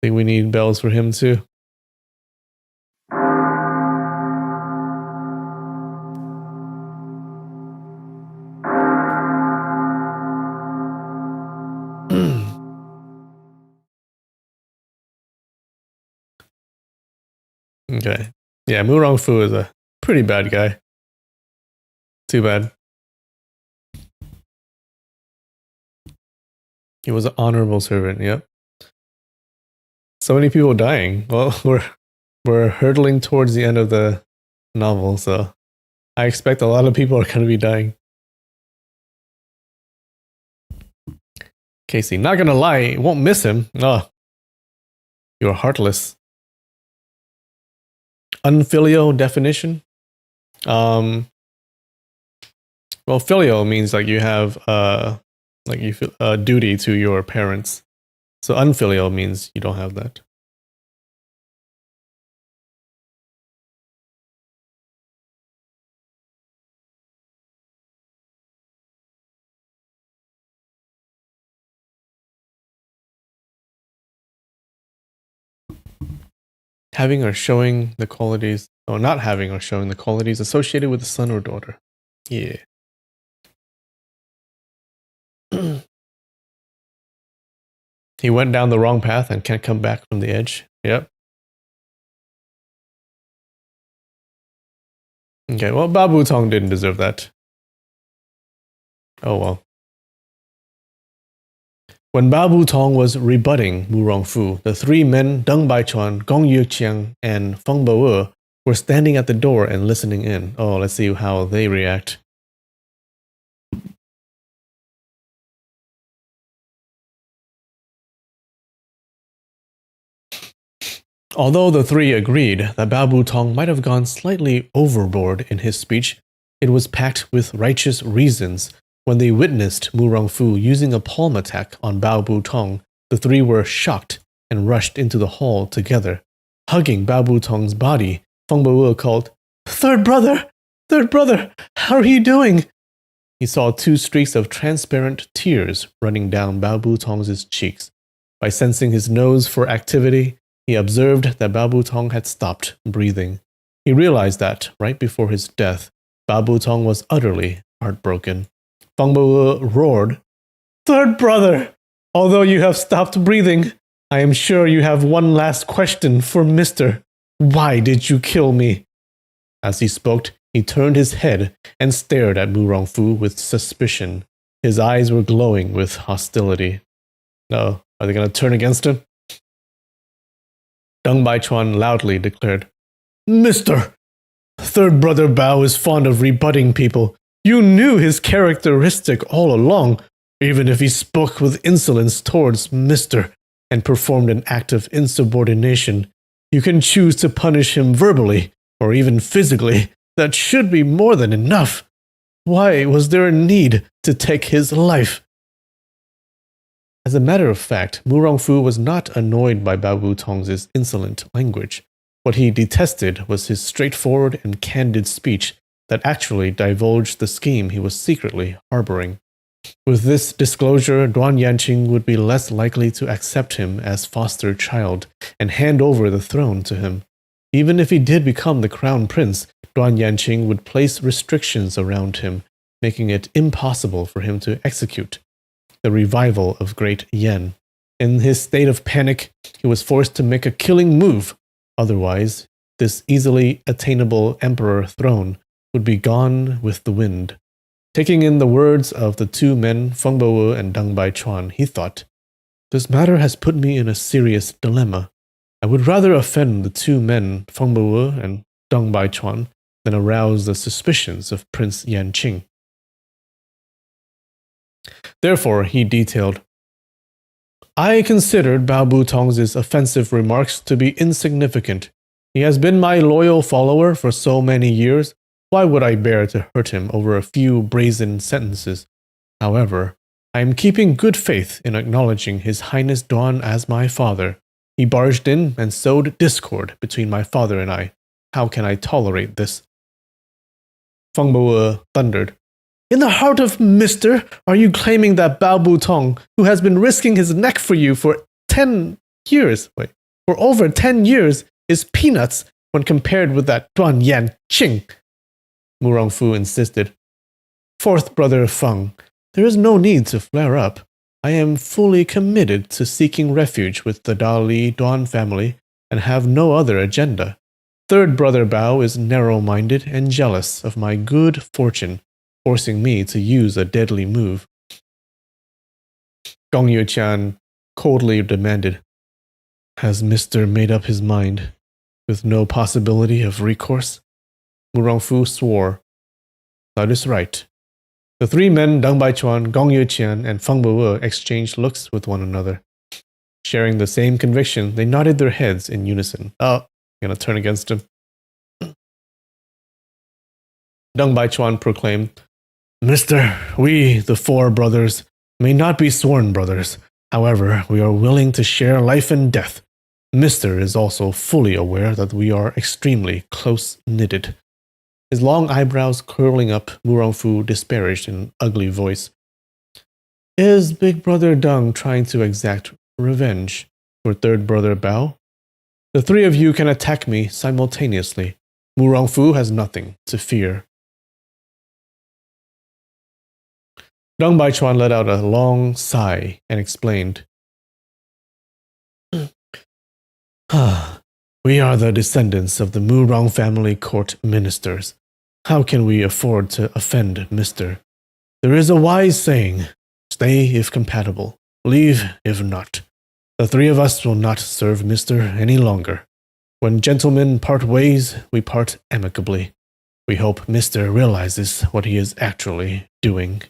Think we need bells for him too. Okay. Yeah, Mu Rongfu is a pretty bad guy. Too bad. He was an honorable servant, yep. So many people dying. Well, we're hurtling towards the end of the novel, so I expect a lot of people are going to be dying. Casey, not gonna lie, won't miss him. Oh, you're heartless. Unfilial definition. Well, filial means like you have Like you feel a duty to your parents. So unfilial means you don't have that. Having or showing the qualities, or not having or showing the qualities associated with a son or daughter. Yeah. He went down the wrong path and can't come back from the edge. Yep. Okay, well, Babu Tong didn't deserve that. Oh well. When Babu Tong was rebutting Mu Rongfu, the three men, Deng Baichuan, Gong Yuqiang, and Feng Bo were standing at the door and listening in. Oh, let's see how they react. Although the three agreed that Babu Tong might have gone slightly overboard in his speech, it was packed with righteous reasons. When they witnessed Mu Rongfu using a palm attack on Babu Tong, the three were shocked and rushed into the hall together. Hugging Babu Tong's body, Feng Bo called, Third brother! Third brother! How are you doing? He saw two streaks of transparent tears running down Babu Tong's cheeks. By sensing his nose for activity, he observed that Babu Tong had stopped breathing. He realized that, right before his death, Babu Tong was utterly heartbroken. Feng Bo roared, Third brother! Although you have stopped breathing, I am sure you have one last question for Mister. Why did you kill me? As he spoke, he turned his head and stared at Mu Rongfu with suspicion. His eyes were glowing with hostility. No, are they going to turn against him? Deng Baichuan loudly declared, Mister, third brother Bao is fond of rebutting people. You knew his characteristic all along, even if he spoke with insolence towards Mister and performed an act of insubordination. You can choose to punish him verbally or even physically. That should be more than enough. Why was there a need to take his life? As a matter of fact, Mu Rongfu was not annoyed by Babu Tong's insolent language. What he detested was his straightforward and candid speech that actually divulged the scheme he was secretly harboring. With this disclosure, Duan Yanqing would be less likely to accept him as foster child and hand over the throne to him. Even if he did become the crown prince, Duan Yanqing would place restrictions around him, making it impossible for him to execute the revival of Great Yan. In his state of panic, he was forced to make a killing move. Otherwise, this easily attainable emperor throne would be gone with the wind. Taking in the words of the two men, Feng Bo and Deng Baichuan, he thought, This matter has put me in a serious dilemma. I would rather offend the two men, Feng Bo and Deng Baichuan, than arouse the suspicions of Prince Yanqing. Therefore, he detailed, I considered Babu Tong's offensive remarks to be insignificant. He has been my loyal follower for so many years. Why would I bear to hurt him over a few brazen sentences? However, I am keeping good faith in acknowledging His Highness Duan as my father. He barged in and sowed discord between my father and I. How can I tolerate this? Feng Bo thundered, In the heart of Mister, are you claiming that Babu Tong, who has been risking his neck for you for over 10 years, is peanuts when compared with that Duan Yanqing? Mu Rongfu insisted, Fourth brother Feng, there is no need to flare up. I am fully committed to seeking refuge with the Dali Duan family and have no other agenda. Third brother Bao is narrow-minded and jealous of my good fortune, forcing me to use a deadly move. Gong Yuqian coldly demanded, Has Mister made up his mind, with no possibility of recourse? Mu Rongfu swore, That is right. The three men, Deng Baichuan, Gong Yuqian, and Feng Bo exchanged looks with one another. Sharing the same conviction, they nodded their heads in unison. Oh, gonna turn against him. Deng Baichuan proclaimed, Mister, we, the four brothers, may not be sworn brothers. However, we are willing to share life and death. Mr. is also fully aware that we are extremely close-knitted. His long eyebrows curling up, Murongfu disparaged in an ugly voice. Is Big Brother Deng trying to exact revenge for third brother Bao? The three of you can attack me simultaneously. Murongfu has nothing to fear. Deng Baichuan let out a long sigh and explained. We are the descendants of the Murong family court ministers. How can we afford to offend Mr.? There is a wise saying, stay if compatible, leave if not. The three of us will not serve Mr. any longer. When gentlemen part ways, we part amicably. We hope Mr. realizes what he is actually doing.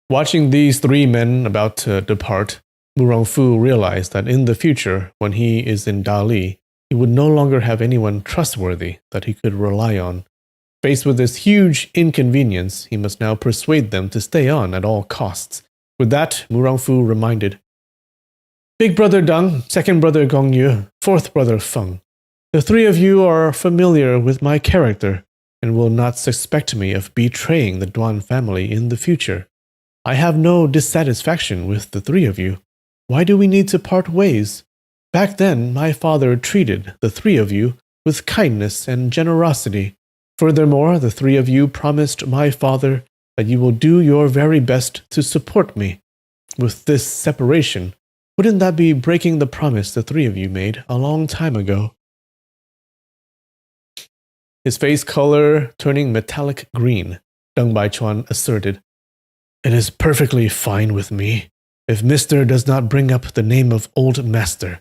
Watching these three men about to depart, Murongfu realized that in the future, when he is in Dali, he would no longer have anyone trustworthy that he could rely on. Faced with this huge inconvenience, he must now persuade them to stay on at all costs. With that, Murongfu reminded, Big Brother Deng, second brother Gongyu, fourth brother Feng. The three of you are familiar with my character and will not suspect me of betraying the Duan family in the future. I have no dissatisfaction with the three of you. Why do we need to part ways? Back then, my father treated the three of you with kindness and generosity. Furthermore, the three of you promised my father that you will do your very best to support me. With this separation, wouldn't that be breaking the promise the three of you made a long time ago? His face color turning metallic green, Deng Baichuan asserted, It is perfectly fine with me if Mr. does not bring up the name of Old Master.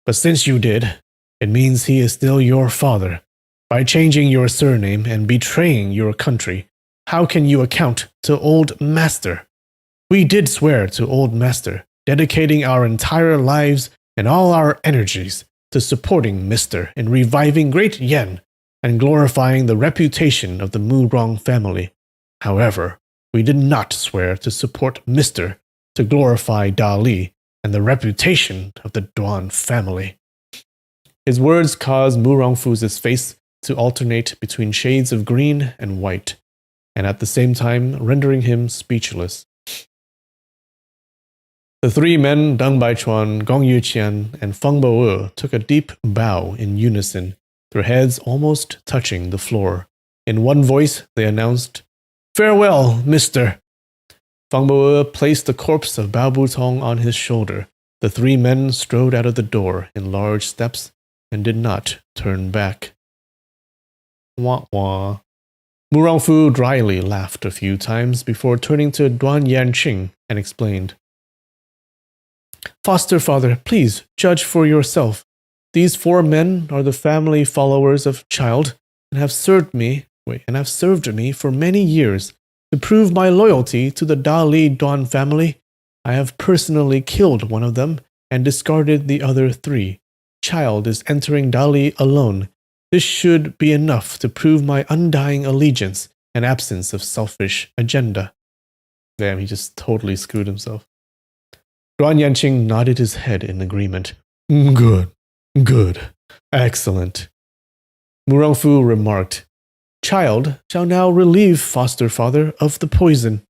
But since you did, it means he is still your father. By changing your surname and betraying your country, how can you account to Old Master? We did swear to Old Master, dedicating our entire lives and all our energies to supporting Mr. in reviving Great Yen and glorifying the reputation of the Murong family. However, we did not swear to support Mr. to glorify Dali and the reputation of the Duan family. His words caused Murongfu's face to alternate between shades of green and white, and at the same time rendering him speechless. The three men, Deng Baichuan, Gong Yuqian, and Feng Bo took a deep bow in unison, their heads almost touching the floor. In one voice, they announced, Farewell, Mr. Feng Bo placed the corpse of Bao Butong on his shoulder. The three men strode out of the door in large steps and did not turn back. Wah wah. Murongfu dryly laughed a few times before turning to Duan Yanqing and explained, Foster father, please judge for yourself. These four men are the family followers of Child and have served me for many years. To prove my loyalty to the Dali Duan family, I have personally killed one of them and discarded the other three. Child is entering Dali alone. This should be enough to prove my undying allegiance and absence of selfish agenda. Damn, he just totally screwed himself. Duan Yanqing nodded his head in agreement. Good, excellent. Murongfu remarked, Child shall now relieve foster father of the poison.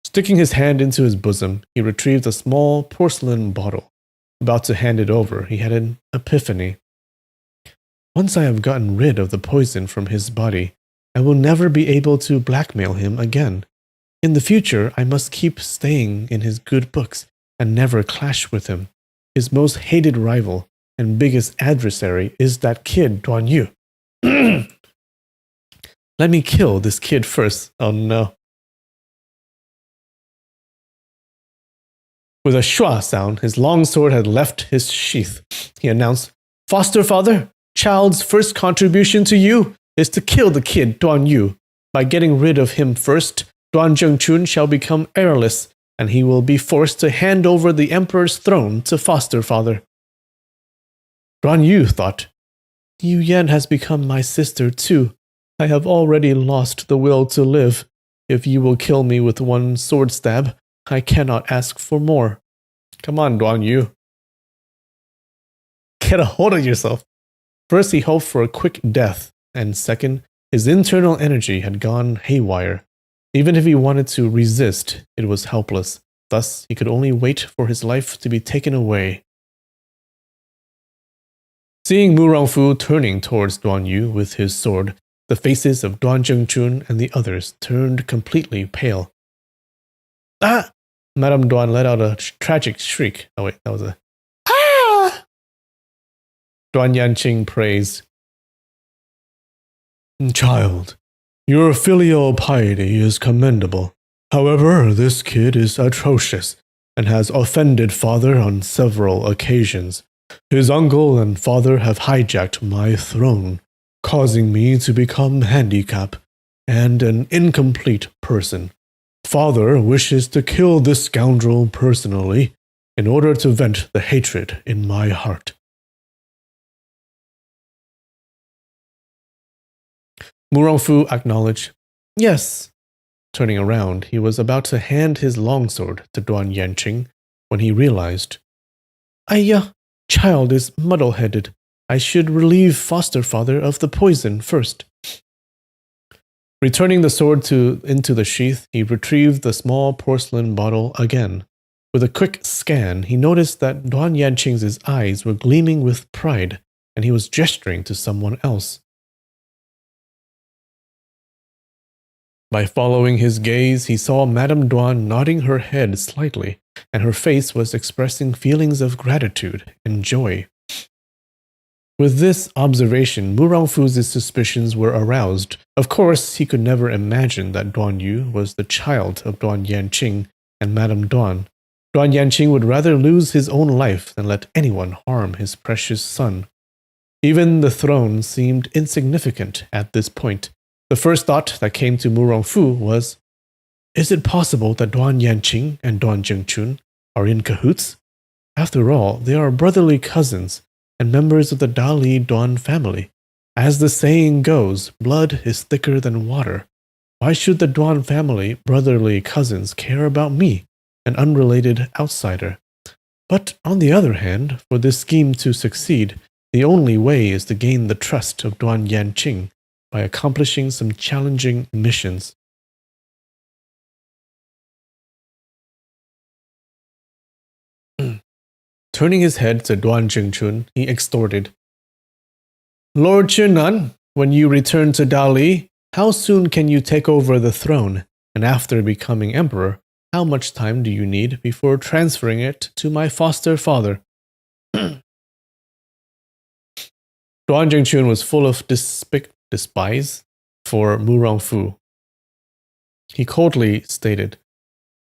Sticking his hand into his bosom, he retrieved a small porcelain bottle. About to hand it over, he had an epiphany. Once I have gotten rid of the poison from his body, I will never be able to blackmail him again. In the future, I must keep staying in his good books and never clash with him. His most hated rival and biggest adversary is that kid Duan Yu. Let me kill this kid first. Oh no. With a shua sound, his long sword had left his sheath. He announced, Foster father, Child's first contribution to you is to kill the kid Duan Yu. By getting rid of him first, Duan Zhengchun shall become heirless, and he will be forced to hand over the emperor's throne to foster father. Duan Yu thought, Yu Yan has become my sister too. I have already lost the will to live. If you will kill me with one sword stab, I cannot ask for more. Come on, Duan Yu. Get a hold of yourself. First, he hoped for a quick death, and second, his internal energy had gone haywire. Even if he wanted to resist, it was helpless. Thus, he could only wait for his life to be taken away. Seeing Mu Rongfu turning towards Duan Yu with his sword, the faces of Duan Zhengchun and the others turned completely pale. Ah! Madame Duan let out a tragic shriek. Oh wait, that was a... Ah! Duan Yanqing praised. Child, your filial piety is commendable. However, this kid is atrocious and has offended father on several occasions. His uncle and father have hijacked my throne, causing me to become handicapped and an incomplete person. Father wishes to kill this scoundrel personally in order to vent the hatred in my heart. Mu Rongfu acknowledged, yes. Turning around, he was about to hand his longsword to Duan Yanqing when he realized, child is muddle-headed. I should relieve foster father of the poison first. Returning the sword into the sheath, he retrieved the small porcelain bottle again. With a quick scan, he noticed that Duan Yanqing's eyes were gleaming with pride, and he was gesturing to someone else. By following his gaze, he saw Madame Duan nodding her head slightly, and her face was expressing feelings of gratitude and joy. With this observation, Mu Rongfu's suspicions were aroused. Of course, he could never imagine that Duan Yu was the child of Duan Yanqing and Madame Duan. Duan Yanqing would rather lose his own life than let anyone harm his precious son. Even the throne seemed insignificant at this point. The first thought that came to Mu Rongfu was, is it possible that Duan Yanqing and Duan Zhengchun are in cahoots? After all, they are brotherly cousins and members of the Dali Duan family. As the saying goes, blood is thicker than water. Why should the Duan family brotherly cousins care about me, an unrelated outsider? But on the other hand, for this scheme to succeed, the only way is to gain the trust of Duan Yanqing by accomplishing some challenging missions. Turning his head to Duan Zhengchun, he extorted, Lord Qinan, when you return to Dali, how soon can you take over the throne? And after becoming emperor, how much time do you need before transferring it to my foster father? Duan Zhengchun was full of despise for Mu Rongfu. He coldly stated,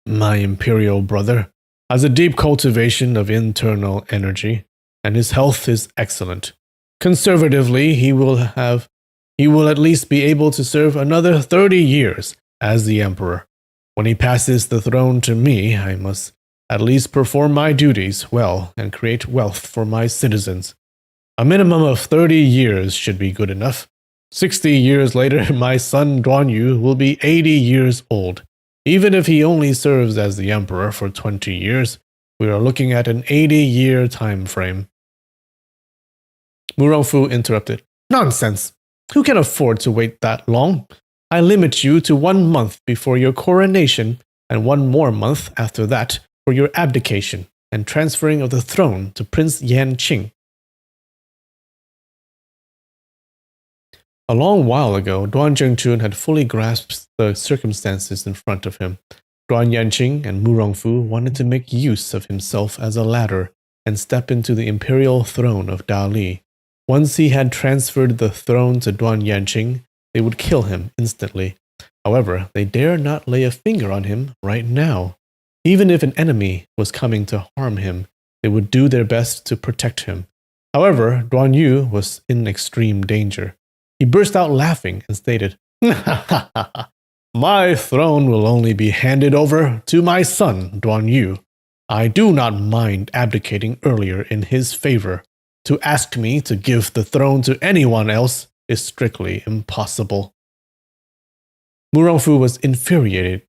my imperial brother has a deep cultivation of internal energy, and his health is excellent. Conservatively, he will at least be able to serve another 30 years as the emperor. When he passes the throne to me, I must at least perform my duties well and create wealth for my citizens. A minimum of 30 years should be good enough. 60 years later, my son Duan Yu will be 80 years old. Even if he only serves as the emperor for 20 years, we are looking at an 80-year time frame. Mu Rongfu interrupted. Nonsense! Who can afford to wait that long? I limit you to 1 month before your coronation and 1 more month after that for your abdication and transferring of the throne to Prince Yanqing. A long while ago, Duan Zhengchun had fully grasped the circumstances in front of him. Duan Yanqing and Mu Rongfu wanted to make use of himself as a ladder and step into the imperial throne of Dali. Once he had transferred the throne to Duan Yanqing, they would kill him instantly. However, they dare not lay a finger on him right now. Even if an enemy was coming to harm him, they would do their best to protect him. However, Duan Yu was in extreme danger. He burst out laughing and stated, my throne will only be handed over to my son, Duan Yu. I do not mind abdicating earlier in his favor. To ask me to give the throne to anyone else is strictly impossible. Mu Rongfu was infuriated.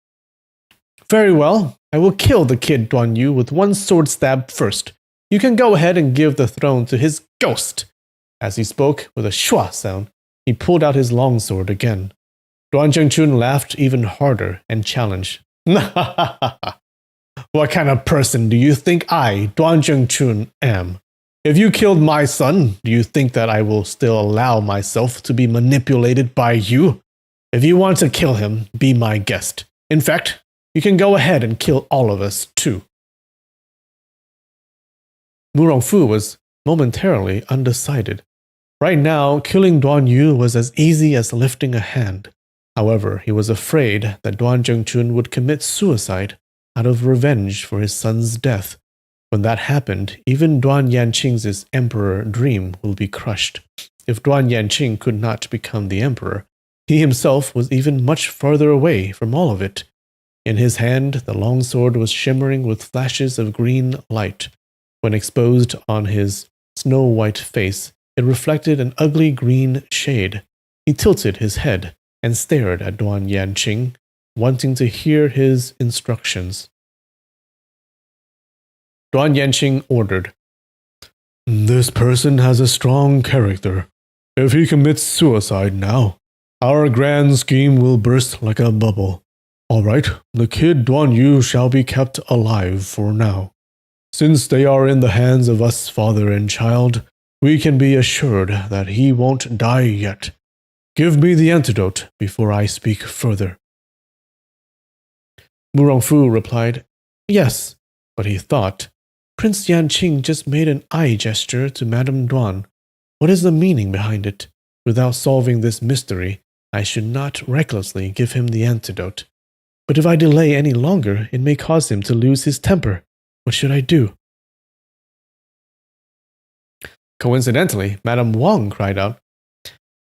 Very well, I will kill the kid Duan Yu with one sword stab first. You can go ahead and give the throne to his ghost. As he spoke, with a shua sound, he pulled out his longsword again. Duan Zhengchun laughed even harder and challenged. What kind of person do you think I, Duan Zhengchun, am? If you killed my son, do you think that I will still allow myself to be manipulated by you? If you want to kill him, be my guest. In fact, you can go ahead and kill all of us too. Mu Rongfu was momentarily undecided. Right now, killing Duan Yu was as easy as lifting a hand. However, he was afraid that Duan Zhengchun would commit suicide out of revenge for his son's death. When that happened, even Duan Yanqing's emperor dream will be crushed. If Duan Yanqing could not become the emperor, he himself was even much farther away from all of it. In his hand, the longsword was shimmering with flashes of green light. When exposed on his snow-white face, it reflected an ugly green shade. He tilted his head and stared at Duan Yanqing, wanting to hear his instructions. Duan Yanqing ordered, This person has a strong character. If he commits suicide now, our grand scheme will burst like a bubble. All right, the kid Duan Yu shall be kept alive for now. Since they are in the hands of us father and child, we can be assured that he won't die yet. Give me the antidote before I speak further. Mu Rongfu replied, Yes, but he thought, Prince Yanqing just made an eye gesture to Madame Duan. What is the meaning behind it? Without solving this mystery, I should not recklessly give him the antidote. But if I delay any longer, it may cause him to lose his temper. What should I do? Coincidentally, Madame Wang cried out,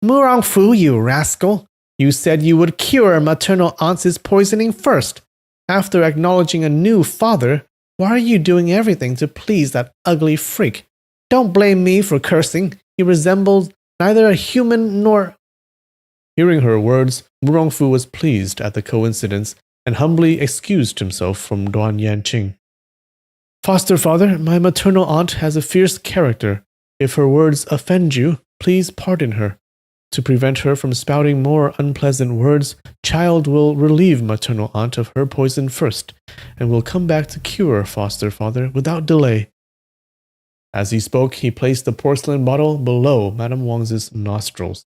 Mu Rongfu, you rascal! You said you would cure maternal aunt's poisoning first. After acknowledging a new father, why are you doing everything to please that ugly freak? Don't blame me for cursing. He resembles neither a human nor... Hearing her words, Mu Rongfu was pleased at the coincidence and humbly excused himself from Duan Yanqing. Foster father, my maternal aunt has a fierce character. If her words offend you, please pardon her. To prevent her from spouting more unpleasant words, child will relieve maternal aunt of her poison first, and will come back to cure foster father without delay. As he spoke, he placed the porcelain bottle below Madame Wang's nostrils.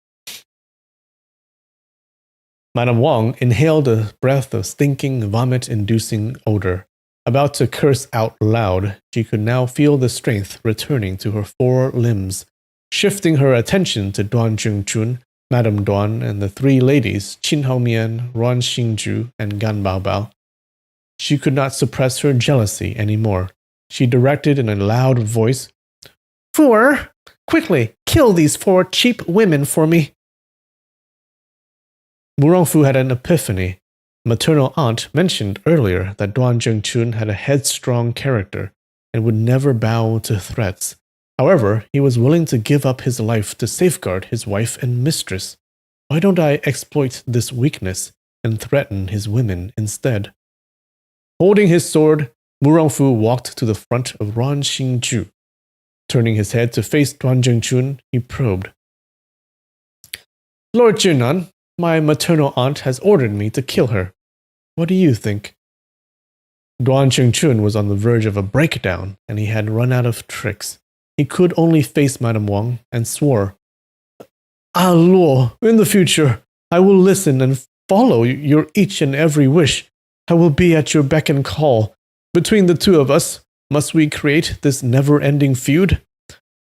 Madame Wang inhaled a breath of stinking, vomit-inducing odor. About to curse out loud, she could now feel the strength returning to her four limbs. Shifting her attention to Duan Zhengchun, Madame Duan, and the three ladies, Qin Haomian, Ruan Xingju, and Gan Baobao, she could not suppress her jealousy anymore. She directed in a loud voice, Fu-er, quickly, kill these four cheap women for me. Mu Rongfu had an epiphany. Maternal aunt mentioned earlier that Duan Zhengchun had a headstrong character and would never bow to threats. However, he was willing to give up his life to safeguard his wife and mistress. Why don't I exploit this weakness and threaten his women instead? Holding his sword, Mu Rongfu walked to the front of Ruan Xingju. Turning his head to face Duan Zhengchun, he probed. Lord Jinan, my maternal aunt has ordered me to kill her. What do you think? Duan Zhengchun was on the verge of a breakdown, and he had run out of tricks. He could only face Madame Wang and swore, Ah, Luo, in the future, I will listen and follow your each and every wish. I will be at your beck and call. Between the two of us, must we create this never-ending feud?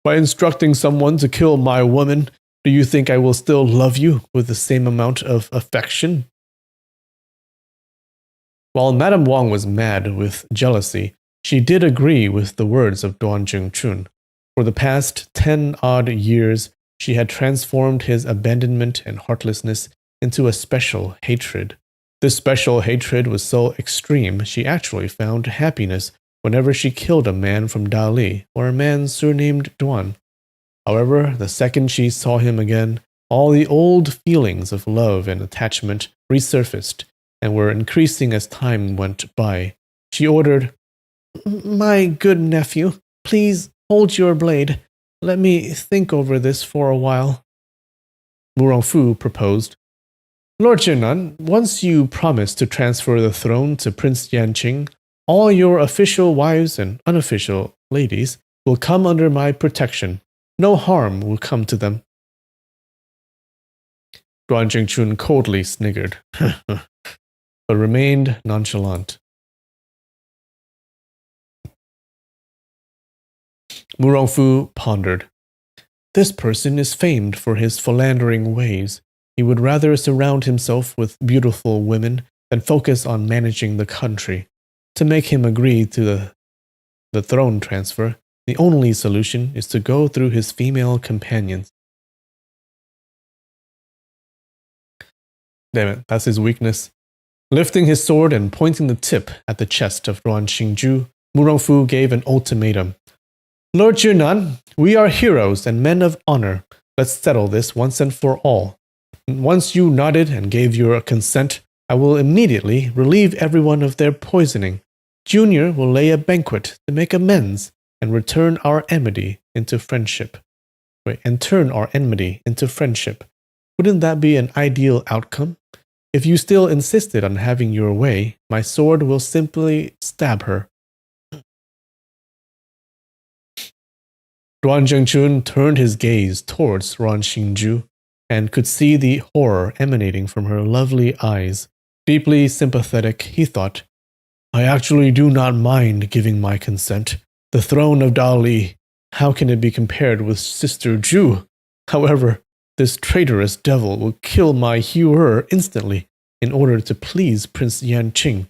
By instructing someone to kill my woman, do you think I will still love you with the same amount of affection? While Madame Wang was mad with jealousy, she did agree with the words of Duan Zhengchun. For the past 10-odd years, she had transformed his abandonment and heartlessness into a special hatred. This special hatred was so extreme, she actually found happiness whenever she killed a man from Dali or a man surnamed Duan. However, the second she saw him again, all the old feelings of love and attachment resurfaced and were increasing as time went by. She ordered, "My good nephew, please hold your blade. Let me think over this for a while." Mu Rongfu proposed, "Lord Jinan, once you promise to transfer the throne to Prince Yanqing, all your official wives and unofficial ladies will come under my protection. No harm will come to them." Duan Jingchun coldly sniggered, but remained nonchalant. Mu Rongfu pondered. This person is famed for his philandering ways. He would rather surround himself with beautiful women than focus on managing the country. To make him agree to the throne transfer, the only solution is to go through his female companions. Damn it, that's his weakness. Lifting his sword and pointing the tip at the chest of Ruan Xingju, Mu Rongfu gave an ultimatum. "Lord Junan, we are heroes and men of honor. Let's settle this once and for all. Once you nodded and gave your consent, I will immediately relieve everyone of their poisoning. Junior will lay a banquet to make amends and turn our enmity into friendship. Wouldn't that be an ideal outcome? If you still insisted on having your way, my sword will simply stab her." Duan Zhengchun turned his gaze towards Ruan Xingju and could see the horror emanating from her lovely eyes. Deeply sympathetic, he thought, "I actually do not mind giving my consent. The throne of Dali, how can it be compared with Sister Zhu? However, this traitorous devil will kill my hewer instantly in order to please Prince Yanqing."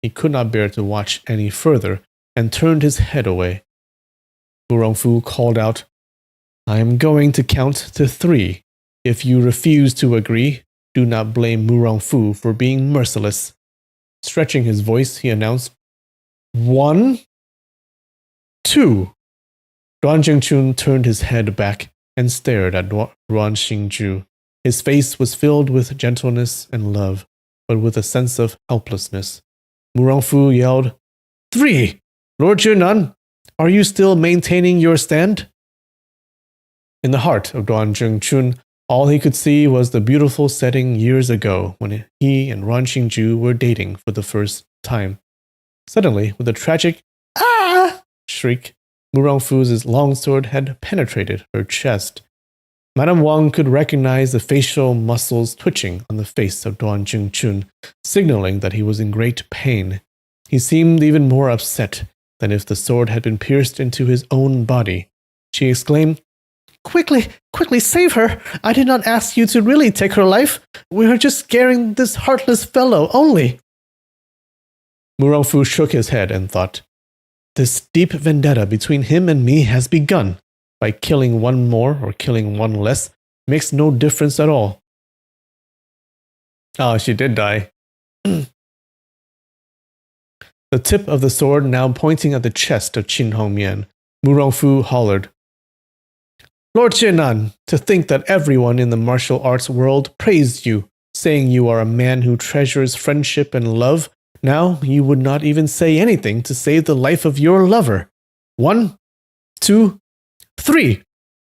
He could not bear to watch any further and turned his head away. Mu Rongfu called out, "I am going to count to 3. If you refuse to agree, do not blame Mu Rongfu for being merciless." Stretching his voice, he announced, 1, 2. Duan Jingchun turned his head back and stared at Ruan Xingju. His face was filled with gentleness and love, but with a sense of helplessness. Mu Rongfu yelled, 3! Lord Junan, are you still maintaining your stand? In the heart of Duan Jingchun, all he could see was the beautiful setting years ago when he and Ruan Xingju were dating for the first time. Suddenly, with a tragic "ah" shriek, Mu Rongfu's longsword had penetrated her chest. Madame Wang could recognize the facial muscles twitching on the face of Duan Jingchun, signaling that he was in great pain. He seemed even more upset than if the sword had been pierced into his own body. She exclaimed, Quickly, save her! I did not ask you to really take her life. We are just scaring this heartless fellow only." Mu Rongfu shook his head and thought, "This deep vendetta between him and me has begun. By killing one more or killing one less makes no difference at all." Oh, she did die. The tip of the sword now pointing at the chest of Qin Hongmian, Mu Rongfu hollered, "Lord Jinan, to think that everyone in the martial arts world praised you, saying you are a man who treasures friendship and love. Now you would not even say anything to save the life of your lover. 1, 2, 3.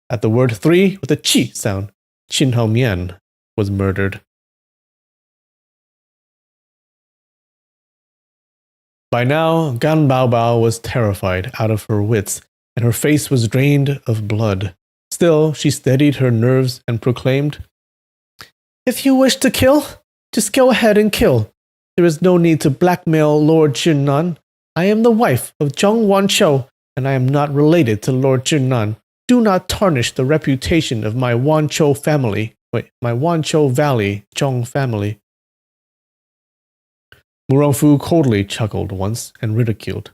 At the word 3 with a chi sound, Qin Hongmian was murdered. By now, Gan Baobao was terrified out of her wits, and her face was drained of blood. Still, she steadied her nerves and proclaimed, "If you wish to kill, just go ahead and kill. There is no need to blackmail Lord Jinan. I am the wife of Zhong Wanqiu, and I am not related to Lord Jinan. Do not tarnish the reputation of my Wanqiu Valley Zhong family." Mu Rongfu coldly chuckled once and ridiculed.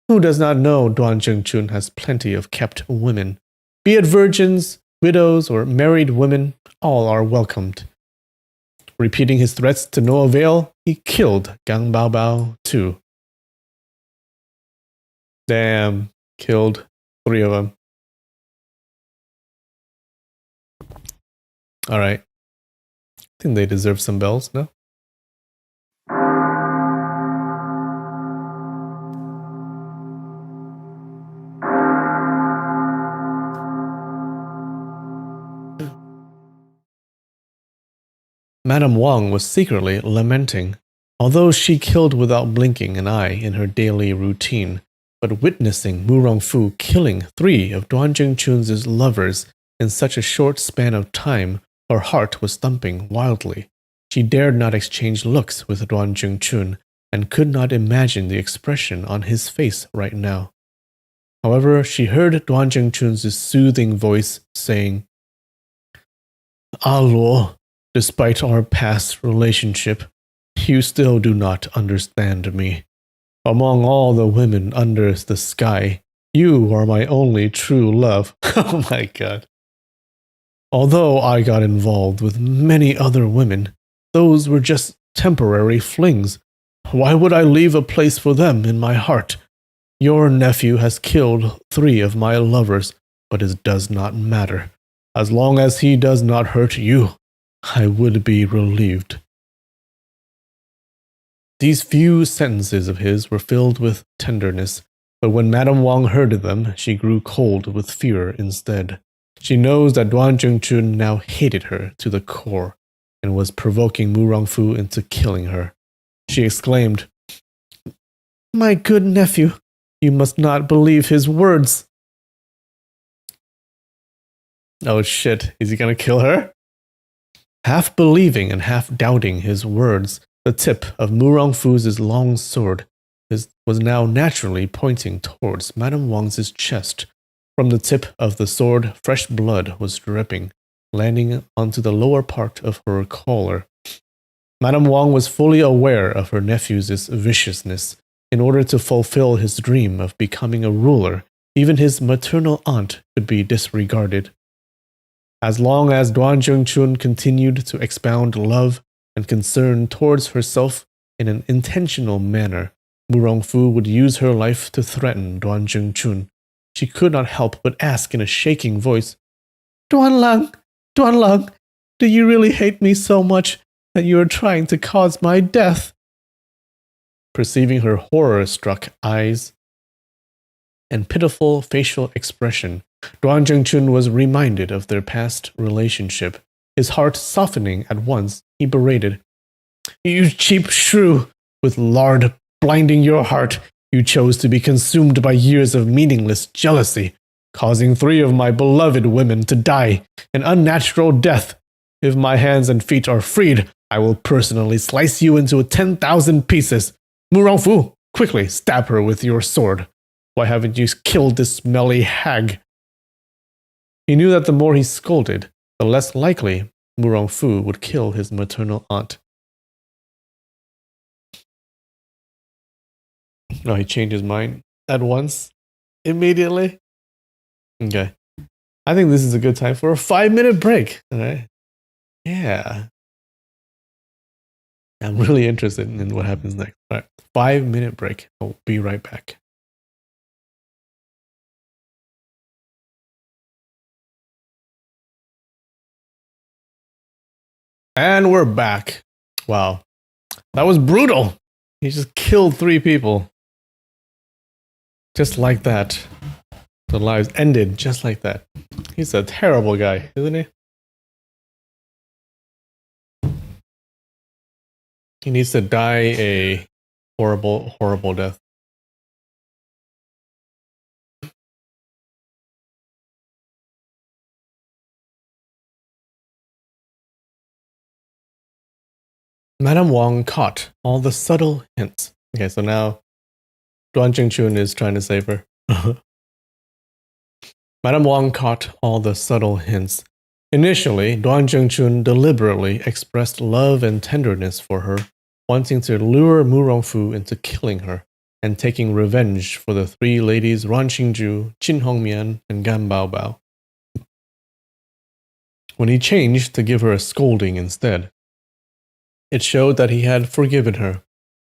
Who does not know Duan Jingchun has plenty of kept women? Be it virgins, widows, or married women, all are welcomed. Repeating his threats to no avail, he killed Gang Baobao too. Damn, killed 3 of them. Alright. I think they deserve some bells, no? Madame Wang was secretly lamenting. Although she killed without blinking an eye in her daily routine, but witnessing Mu Rongfu killing 3 of Duan Jingchun's lovers in such a short span of time, her heart was thumping wildly. She dared not exchange looks with Duan Jingchun and could not imagine the expression on his face right now. However, she heard Duan Jingchun's soothing voice saying, "Ah Luo, despite our past relationship, you still do not understand me. Among all the women under the sky, you are my only true love." Oh my god. "Although I got involved with many other women, those were just temporary flings. Why would I leave a place for them in my heart? Your nephew has killed 3 of my lovers, but it does not matter. As long as he does not hurt you, I would be relieved." These few sentences of his were filled with tenderness, but when Madame Wang heard them, she grew cold with fear instead. She knows that Duan Jingchun now hated her to the core and was provoking Mu Rongfu into killing her. She exclaimed, "My good nephew, you must not believe his words." Oh shit, is he gonna kill her? Half believing and half doubting his words, the tip of Mu Rongfu's long sword was now naturally pointing towards Madame Wang's chest. From the tip of the sword, fresh blood was dripping, landing onto the lower part of her collar. Madame Wang was fully aware of her nephew's viciousness. In order to fulfill his dream of becoming a ruler, even his maternal aunt could be disregarded. As long as Duan Jingchun continued to expound love and concern towards herself in an intentional manner, Mu Rongfu would use her life to threaten Duan Jingchun. She could not help but ask in a shaking voice, Duan Lang, do you really hate me so much that you are trying to cause my death?" Perceiving her horror-struck eyes and pitiful facial expression, Duan Jingchun was reminded of their past relationship. His heart softening at once, he berated, "You cheap shrew! With lard blinding your heart, you chose to be consumed by years of meaningless jealousy, causing 3 of my beloved women to die an unnatural death. If my hands and feet are freed, I will personally slice you into 10,000 pieces. Mu Rongfu, quickly stab her with your sword. Why haven't you killed this smelly hag?" He knew that the more he scolded, the less likely Mu Rongfu would kill his maternal aunt. Oh, he changed his mind at once? Immediately? Okay. I think this is a good time for a 5-minute break. Alright? Yeah. I'm really interested in what happens next. Alright. 5-minute break. I'll be right back. And we're back. Wow. That was brutal. He just killed 3 people. Just like that. The lives ended just like that. He's a terrible guy, isn't he? He needs to die a horrible, horrible death. Madame Wang caught all the subtle hints. Okay, so now Duan Jingchun is trying to save her. Madame Wang caught all the subtle hints. Initially, Duan Jingchun deliberately expressed love and tenderness for her, wanting to lure Mu Rongfu into killing her and taking revenge for the 3 ladies Ran Xingju, Qin Hongmian, and Gan Baobao. When he changed to give her a scolding instead, it showed that he had forgiven her.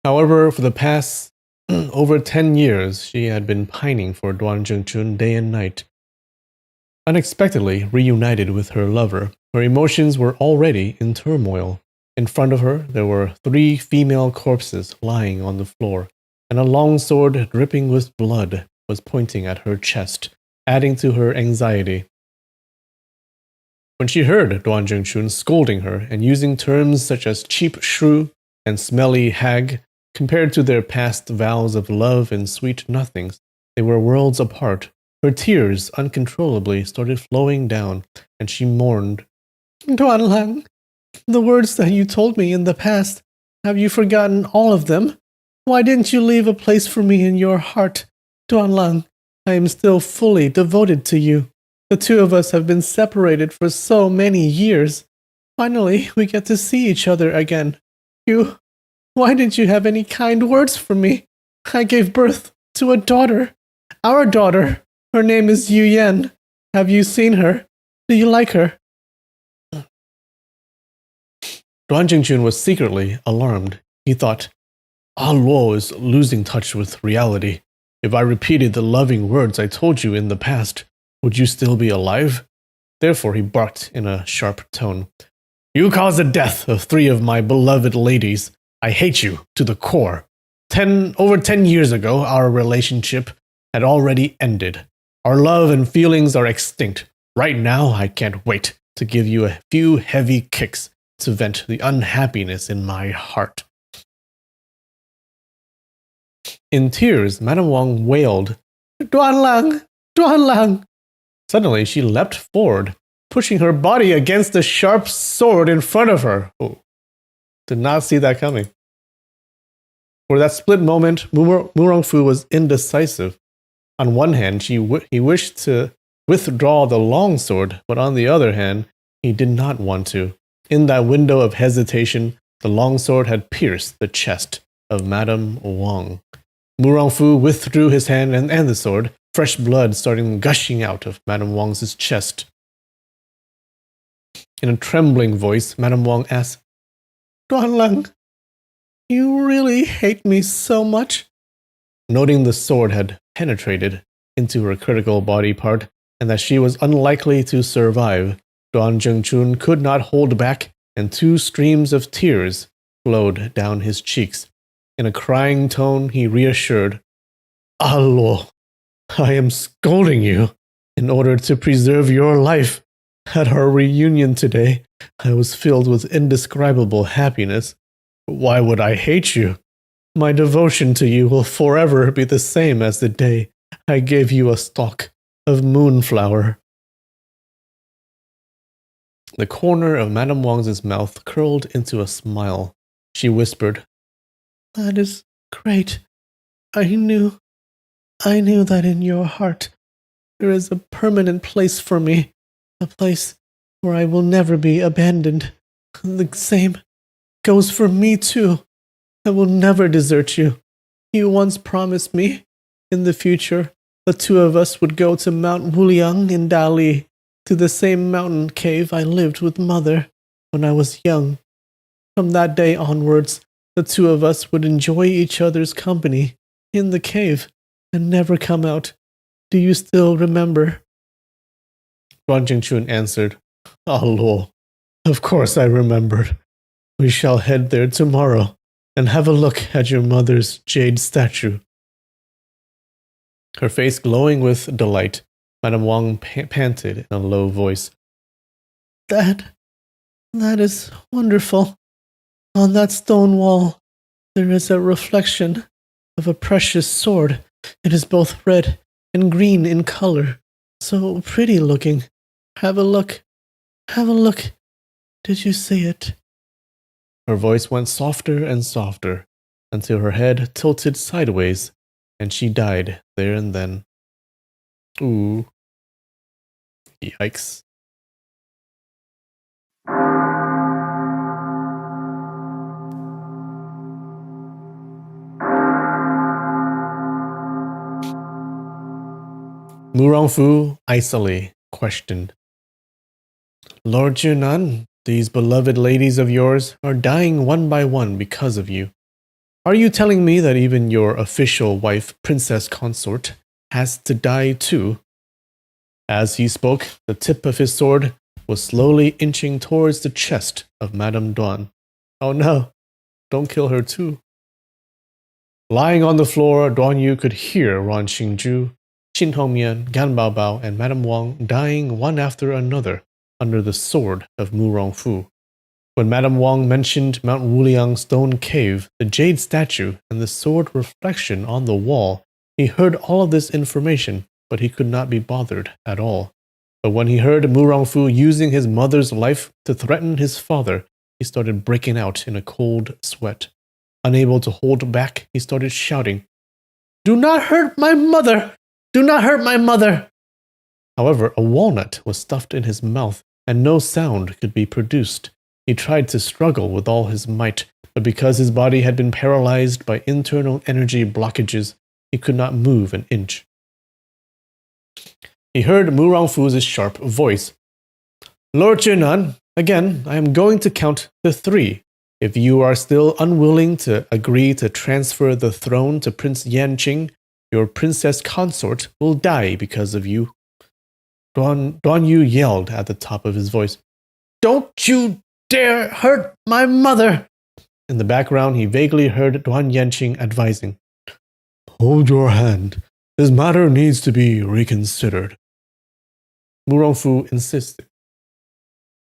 However, for the past over 10 years, she had been pining for Duan Jingchun day and night. Unexpectedly reunited with her lover, Her emotions were already in turmoil. In front of her, there were 3 female corpses lying on the floor, and a long sword dripping with blood was pointing at her chest, adding to her anxiety. When she heard Duan Zhengchun scolding her and using terms such as cheap shrew and smelly hag, compared to their past vows of love and sweet nothings, they were worlds apart. Her tears uncontrollably started flowing down, and she mourned. Duan Lang, the words that you told me in the past, have you forgotten all of them? Why didn't you leave a place for me in your heart? Duan Lang, I am still fully devoted to you. The 2 of us have been separated for so many years. Finally, we get to see each other again. Why didn't you have any kind words for me? I gave birth to a daughter. Our daughter. Her name is Yu Yan. Have you seen her? Do you like her? Duan Jingchun was secretly alarmed. He thought, Ah Luo is losing touch with reality. If I repeated the loving words I told you in the past, would you still be alive? Therefore he barked in a sharp tone. You caused the death of 3 of my beloved ladies. I hate you to the core. Over 10 years ago, our relationship had already ended. Our love and feelings are extinct. Right now, I can't wait to give you a few heavy kicks to vent the unhappiness in my heart. In tears, Madame Wang wailed, Duan Lang! Duan Lang! Suddenly, she leapt forward, pushing her body against the sharp sword in front of her. Oh, did not see that coming. For that split moment, Mu Rongfu was indecisive. On one hand, he wished to withdraw the long sword, but on the other hand, he did not want to. In that window of hesitation, the long sword had pierced the chest of Madame Wang. Mu Rongfu withdrew his hand and the sword, fresh blood starting gushing out of Madame Wang's chest. In a trembling voice, Madame Wang asked, Duan Lang, you really hate me so much? Noting the sword had penetrated into her critical body part and that she was unlikely to survive, Duan Zhengchun could not hold back, and 2 streams of tears flowed down his cheeks. In a crying tone, he reassured, Ah Luo, I am scolding you in order to preserve your life. At our reunion today, I was filled with indescribable happiness. Why would I hate you? My devotion to you will forever be the same as the day I gave you a stalk of moonflower. The corner of Madame Wang's mouth curled into a smile. She whispered, That is great. I knew that in your heart there is a permanent place for me, a place where I will never be abandoned. The same goes for me too. I will never desert you. You once promised me, in the future, the 2 of us would go to Mount Wuliang in Dali, to the same mountain cave I lived with Mother when I was young. From that day onwards, the 2 of us would enjoy each other's company in the cave and never come out. Do you still remember? Duan Jingchun answered, Ah Luo, of course I remembered. We shall head there tomorrow and have a look at your mother's jade statue. Her face glowing with delight, Madame Wang panted in a low voice. That is wonderful. On that stone wall, there is a reflection of a precious sword. It is both red and green in color. So pretty looking. Have a look. Have a look. Did you see it? Her voice went softer and softer until her head tilted sideways and she died there and then. Ooh. Yikes. Mu Rongfu icily questioned, Lord Junan, these beloved ladies of yours are dying one by one because of you. Are you telling me that even your official wife, Princess Consort, has to die too? As he spoke, the tip of his sword was slowly inching towards the chest of Madame Duan. Oh no, don't kill her too. Lying on the floor, Duan Yu could hear Ran Xingzhu, Qin Hongmian, Gan Baobao, and Madame Wang dying one after another under the sword of Mu Rongfu. When Madame Wang mentioned Mount Wuliang Stone Cave, the jade statue, and the sword reflection on the wall, he heard all of this information, but he could not be bothered at all. But when he heard Mu Rongfu using his mother's life to threaten his father, he started breaking out in a cold sweat. Unable to hold back, he started shouting, "Do not hurt my mother! Do not hurt my mother!" However, a walnut was stuffed in his mouth, and no sound could be produced. He tried to struggle with all his might, but because his body had been paralyzed by internal energy blockages, he could not move an inch. He heard Mu Rongfu's sharp voice. "Lord Jinan, again, I am going to count to 3. If you are still unwilling to agree to transfer the throne to Prince Yanqing, your princess consort will die because of you." Duan Yu yelled at the top of his voice, "Don't you dare hurt my mother!" In the background, he vaguely heard Duan Yanqing advising, "Hold your hand. This matter needs to be reconsidered." Mu Rongfu insisted,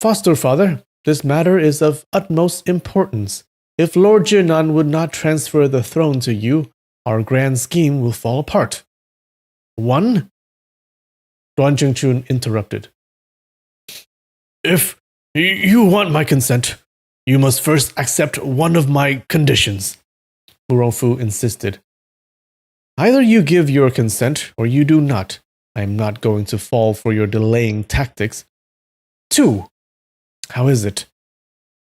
"Foster father, this matter is of utmost importance. If Lord Jinan would not transfer the throne to you, our grand scheme will fall apart." "One?" Duan Zhengchun interrupted. "If you want my consent, you must first accept one of my conditions," Mu Rongfu insisted. "Either you give your consent or you do not. I am not going to fall for your delaying tactics." "2. How is it?"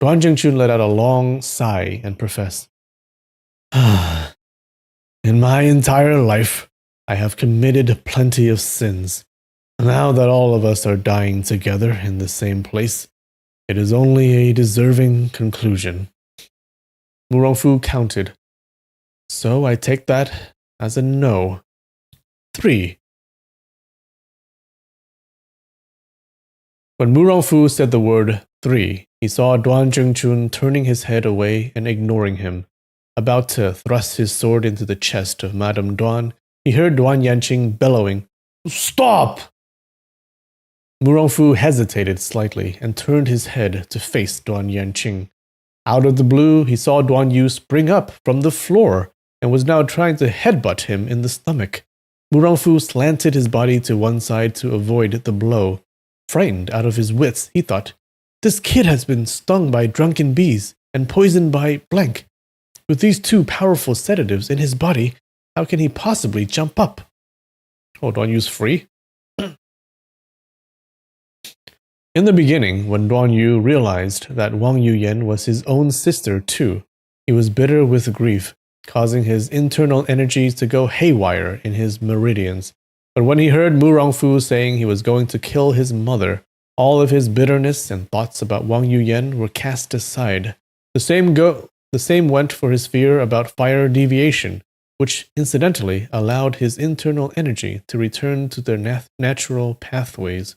Duan Zhengchun let out a long sigh and professed, "In my entire life, I have committed plenty of sins. Now that all of us are dying together in the same place, it is only a deserving conclusion." Mu Rongfu counted. "So I take that as a no. 3. When Mu Rongfu said the word 3, he saw Duan Zhengchun turning his head away and ignoring him. About to thrust his sword into the chest of Madame Duan, he heard Duan Yanqing bellowing, "Stop!" Mu Rongfu hesitated slightly and turned his head to face Duan Yanqing. Out of the blue, he saw Duan Yu spring up from the floor and was now trying to headbutt him in the stomach. Mu Rongfu slanted his body to one side to avoid the blow. Frightened out of his wits, he thought, "This kid has been stung by drunken bees and poisoned by blank. With these 2 powerful sedatives in his body, how can he possibly jump up?" Oh, Duan Yu's free? In the beginning, when Duan Yu realized that Wang Yuyan was his own sister too, he was bitter with grief, causing his internal energies to go haywire in his meridians. But when he heard Mu Rongfu saying he was going to kill his mother, all of his bitterness and thoughts about Wang Yuyan were cast aside. The same went for his fear about fire deviation, which incidentally allowed his internal energy to return to their natural pathways.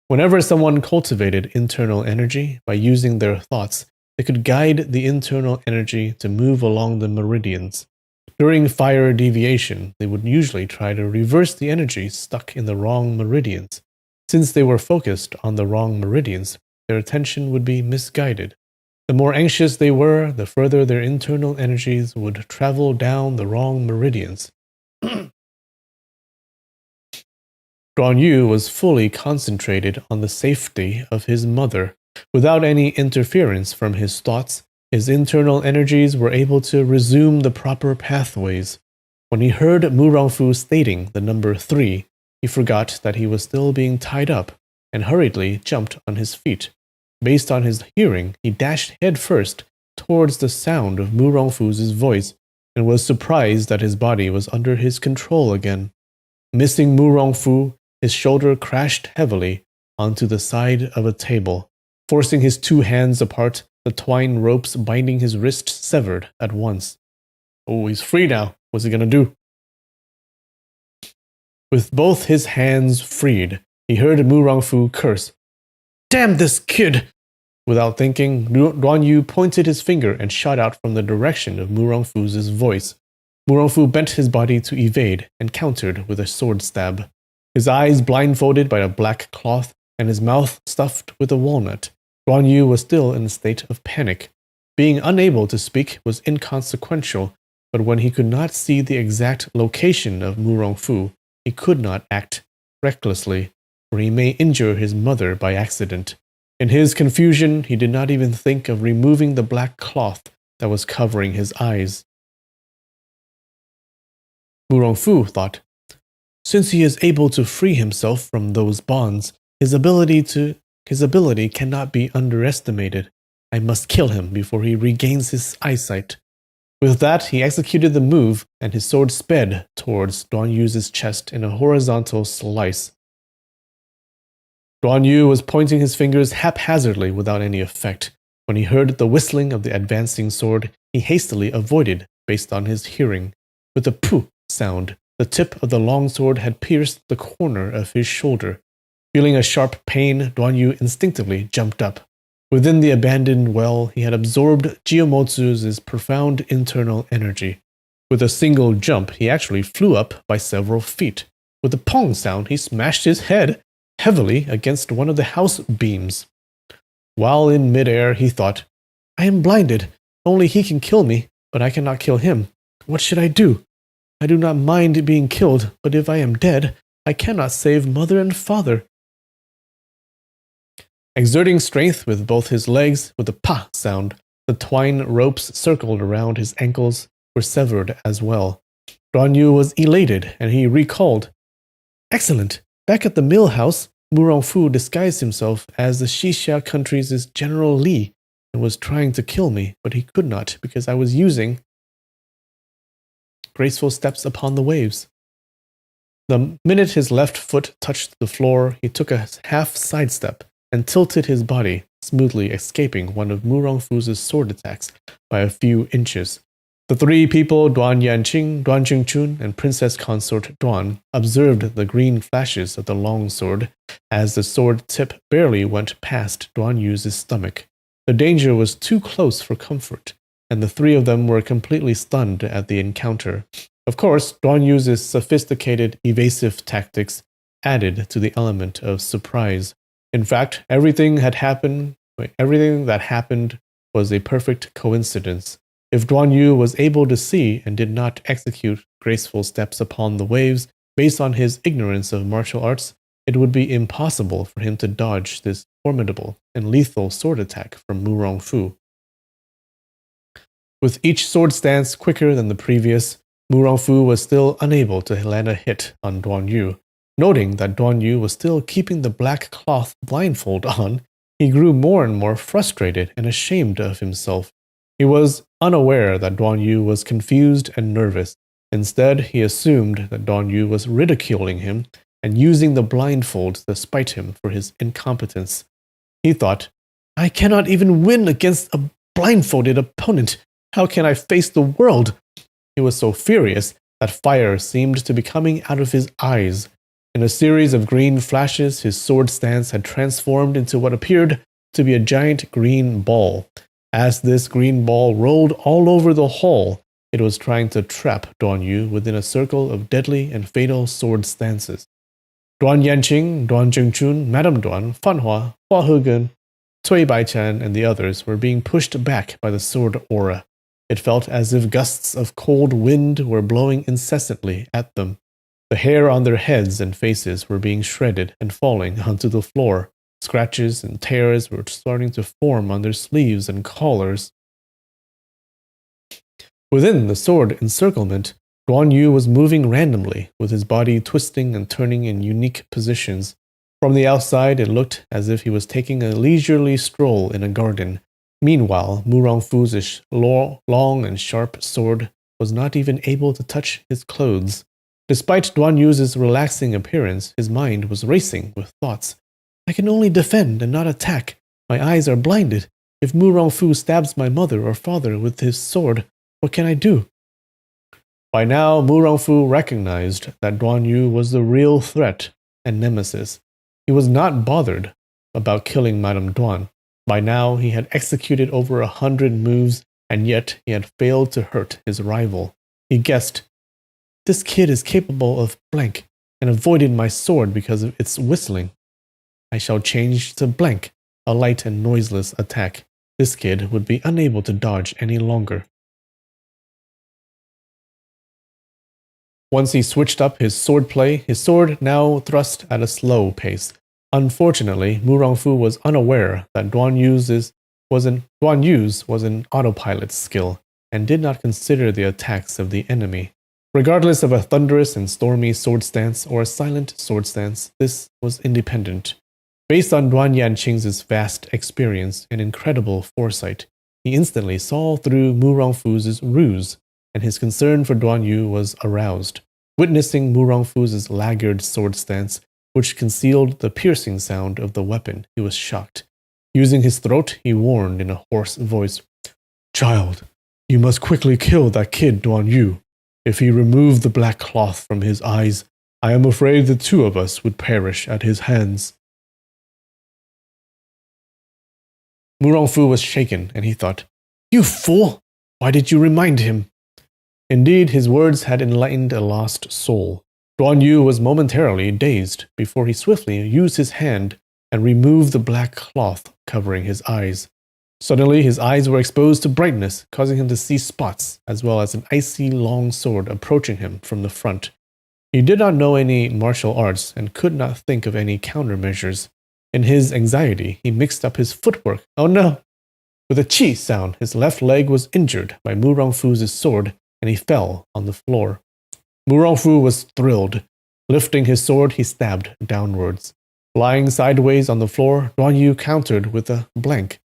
Whenever someone cultivated internal energy by using their thoughts, they could guide the internal energy to move along the meridians. During fire deviation, they would usually try to reverse the energy stuck in the wrong meridians. Since they were focused on the wrong meridians, their attention would be misguided. The more anxious they were, the further their internal energies would travel down the wrong meridians. Duan Yu was fully concentrated on the safety of his mother. Without any interference from his thoughts, his internal energies were able to resume the proper pathways. When he heard Mu Rongfu stating the number 3, he forgot that he was still being tied up and hurriedly jumped on his feet. Based on his hearing, he dashed headfirst towards the sound of Mu Rongfu's voice and was surprised that his body was under his control again. Missing Mu Rongfu, his shoulder crashed heavily onto the side of a table. Forcing his 2 hands apart, the twine ropes binding his wrists severed at once. Oh, he's free now. What's he gonna do? With both his hands freed, he heard Mu Rongfu curse. Damn this kid! Without thinking, Duan Yu pointed his finger and shot out from the direction of Mu Rongfu's voice. Mu Rongfu bent his body to evade and countered with a sword stab. His eyes blindfolded by a black cloth and his mouth stuffed with a walnut, Duan Yu was still in a state of panic. Being unable to speak was inconsequential, but when he could not see the exact location of Mu Rongfu, he could not act recklessly, for he may injure his mother by accident. In his confusion, he did not even think of removing the black cloth that was covering his eyes. Mu Rongfu thought, since he is able to free himself from those bonds, his ability cannot be underestimated. I must kill him before he regains his eyesight. With that, he executed the move, and his sword sped towards Duan Yu's chest in a horizontal slice. Duan Yu was pointing his fingers haphazardly without any effect. When he heard the whistling of the advancing sword, he hastily avoided based on his hearing. With a pooh sound, the tip of the long sword had pierced the corner of his shoulder. Feeling a sharp pain, Duan Yu instinctively jumped up. Within the abandoned well, he had absorbed Jiomotsu's profound internal energy. With a single jump, he actually flew up by several feet. With a pong sound, he smashed his head heavily against one of the house beams. While in midair, he thought, I am blinded. Only he can kill me, but I cannot kill him. What should I do? I do not mind being killed, but if I am dead, I cannot save mother and father. Exerting strength with both his legs, with a pa sound, the twine ropes circled around his ankles were severed as well. Duan Yu was elated, and he recalled, excellent! Back at the mill house, Mu Rongfu disguised himself as the Xixia country's General Li and was trying to kill me, but he could not because I was using graceful steps upon the waves. The minute his left foot touched the floor, he took a half sidestep and tilted his body, smoothly escaping one of Mu Rongfu's sword attacks by a few inches. The three people, Duan Yanqing, Duan Jingchun, and Princess Consort Duan, observed the green flashes of the long sword as the sword tip barely went past Duan Yu's stomach. The danger was too close for comfort, and the three of them were completely stunned at the encounter. Of course, Duan Yu's sophisticated evasive tactics added to the element of surprise. In fact, everything that happened was a perfect coincidence. If Duan Yu was able to see and did not execute graceful steps upon the waves based on his ignorance of martial arts, it would be impossible for him to dodge this formidable and lethal sword attack from Mu Rongfu. With each sword stance quicker than the previous, Mu Rongfu was still unable to land a hit on Duan Yu. Noting that Duan Yu was still keeping the black cloth blindfold on, he grew more and more frustrated and ashamed of himself. He was unaware that Duan Yu was confused and nervous. Instead, he assumed that Duan Yu was ridiculing him and using the blindfold to spite him for his incompetence. He thought, I cannot even win against a blindfolded opponent. How can I face the world? He was so furious that fire seemed to be coming out of his eyes. In a series of green flashes, his sword stance had transformed into what appeared to be a giant green ball. As this green ball rolled all over the hall, it was trying to trap Duan Yu within a circle of deadly and fatal sword stances. Duan Yanqing, Duan Jingchun, Madame Duan, Fan Hua, Hua Hegen, Cui Baichan, and the others were being pushed back by the sword aura. It felt as if gusts of cold wind were blowing incessantly at them. The hair on their heads and faces were being shredded and falling onto the floor. Scratches and tears were starting to form on their sleeves and collars. Within the sword encirclement, Duan Yu was moving randomly, with his body twisting and turning in unique positions. From the outside, it looked as if he was taking a leisurely stroll in a garden. Meanwhile, Mu Rongfu's long and sharp sword was not even able to touch his clothes. Despite Duan Yu's relaxing appearance, his mind was racing with thoughts. I can only defend and not attack. My eyes are blinded. If Mu Rongfu stabs my mother or father with his sword, what can I do? By now, Mu Rongfu recognized that Duan Yu was the real threat and nemesis. He was not bothered about killing Madame Duan. By now, he had executed over 100 moves, and yet he had failed to hurt his rival. He guessed, "This kid is capable of blank, and avoided my sword because of its whistling. I shall change to blank, a light and noiseless attack. This kid would be unable to dodge any longer." Once he switched up his swordplay, his sword now thrust at a slow pace. Unfortunately, Mu Rongfu was unaware that Duan Yu's was an autopilot skill, and did not consider the attacks of the enemy. Regardless of a thunderous and stormy sword stance or a silent sword stance, this was independent. Based on Duan Yanqing's vast experience and incredible foresight, he instantly saw through Mu Rongfu's ruse, and his concern for Duan Yu was aroused. Witnessing Mu Rongfu's laggard sword stance, which concealed the piercing sound of the weapon, he was shocked. Using his throat, he warned in a hoarse voice, "Child, you must quickly kill that kid Duan Yu. If he removed the black cloth from his eyes, I am afraid the two of us would perish at his hands." Mu Rongfu was shaken, and he thought, "You fool! Why did you remind him?" Indeed, his words had enlightened a lost soul. Duan Yu was momentarily dazed before he swiftly used his hand and removed the black cloth covering his eyes. Suddenly, his eyes were exposed to brightness, causing him to see spots, as well as an icy long sword approaching him from the front. He did not know any martial arts and could not think of any countermeasures. In his anxiety, he mixed up his footwork. Oh no! With a chi sound, his left leg was injured by Mu Rongfu's sword, and he fell on the floor. Mu Rongfu was thrilled. Lifting his sword, he stabbed downwards. Lying sideways on the floor, Duan Yu countered with a blank.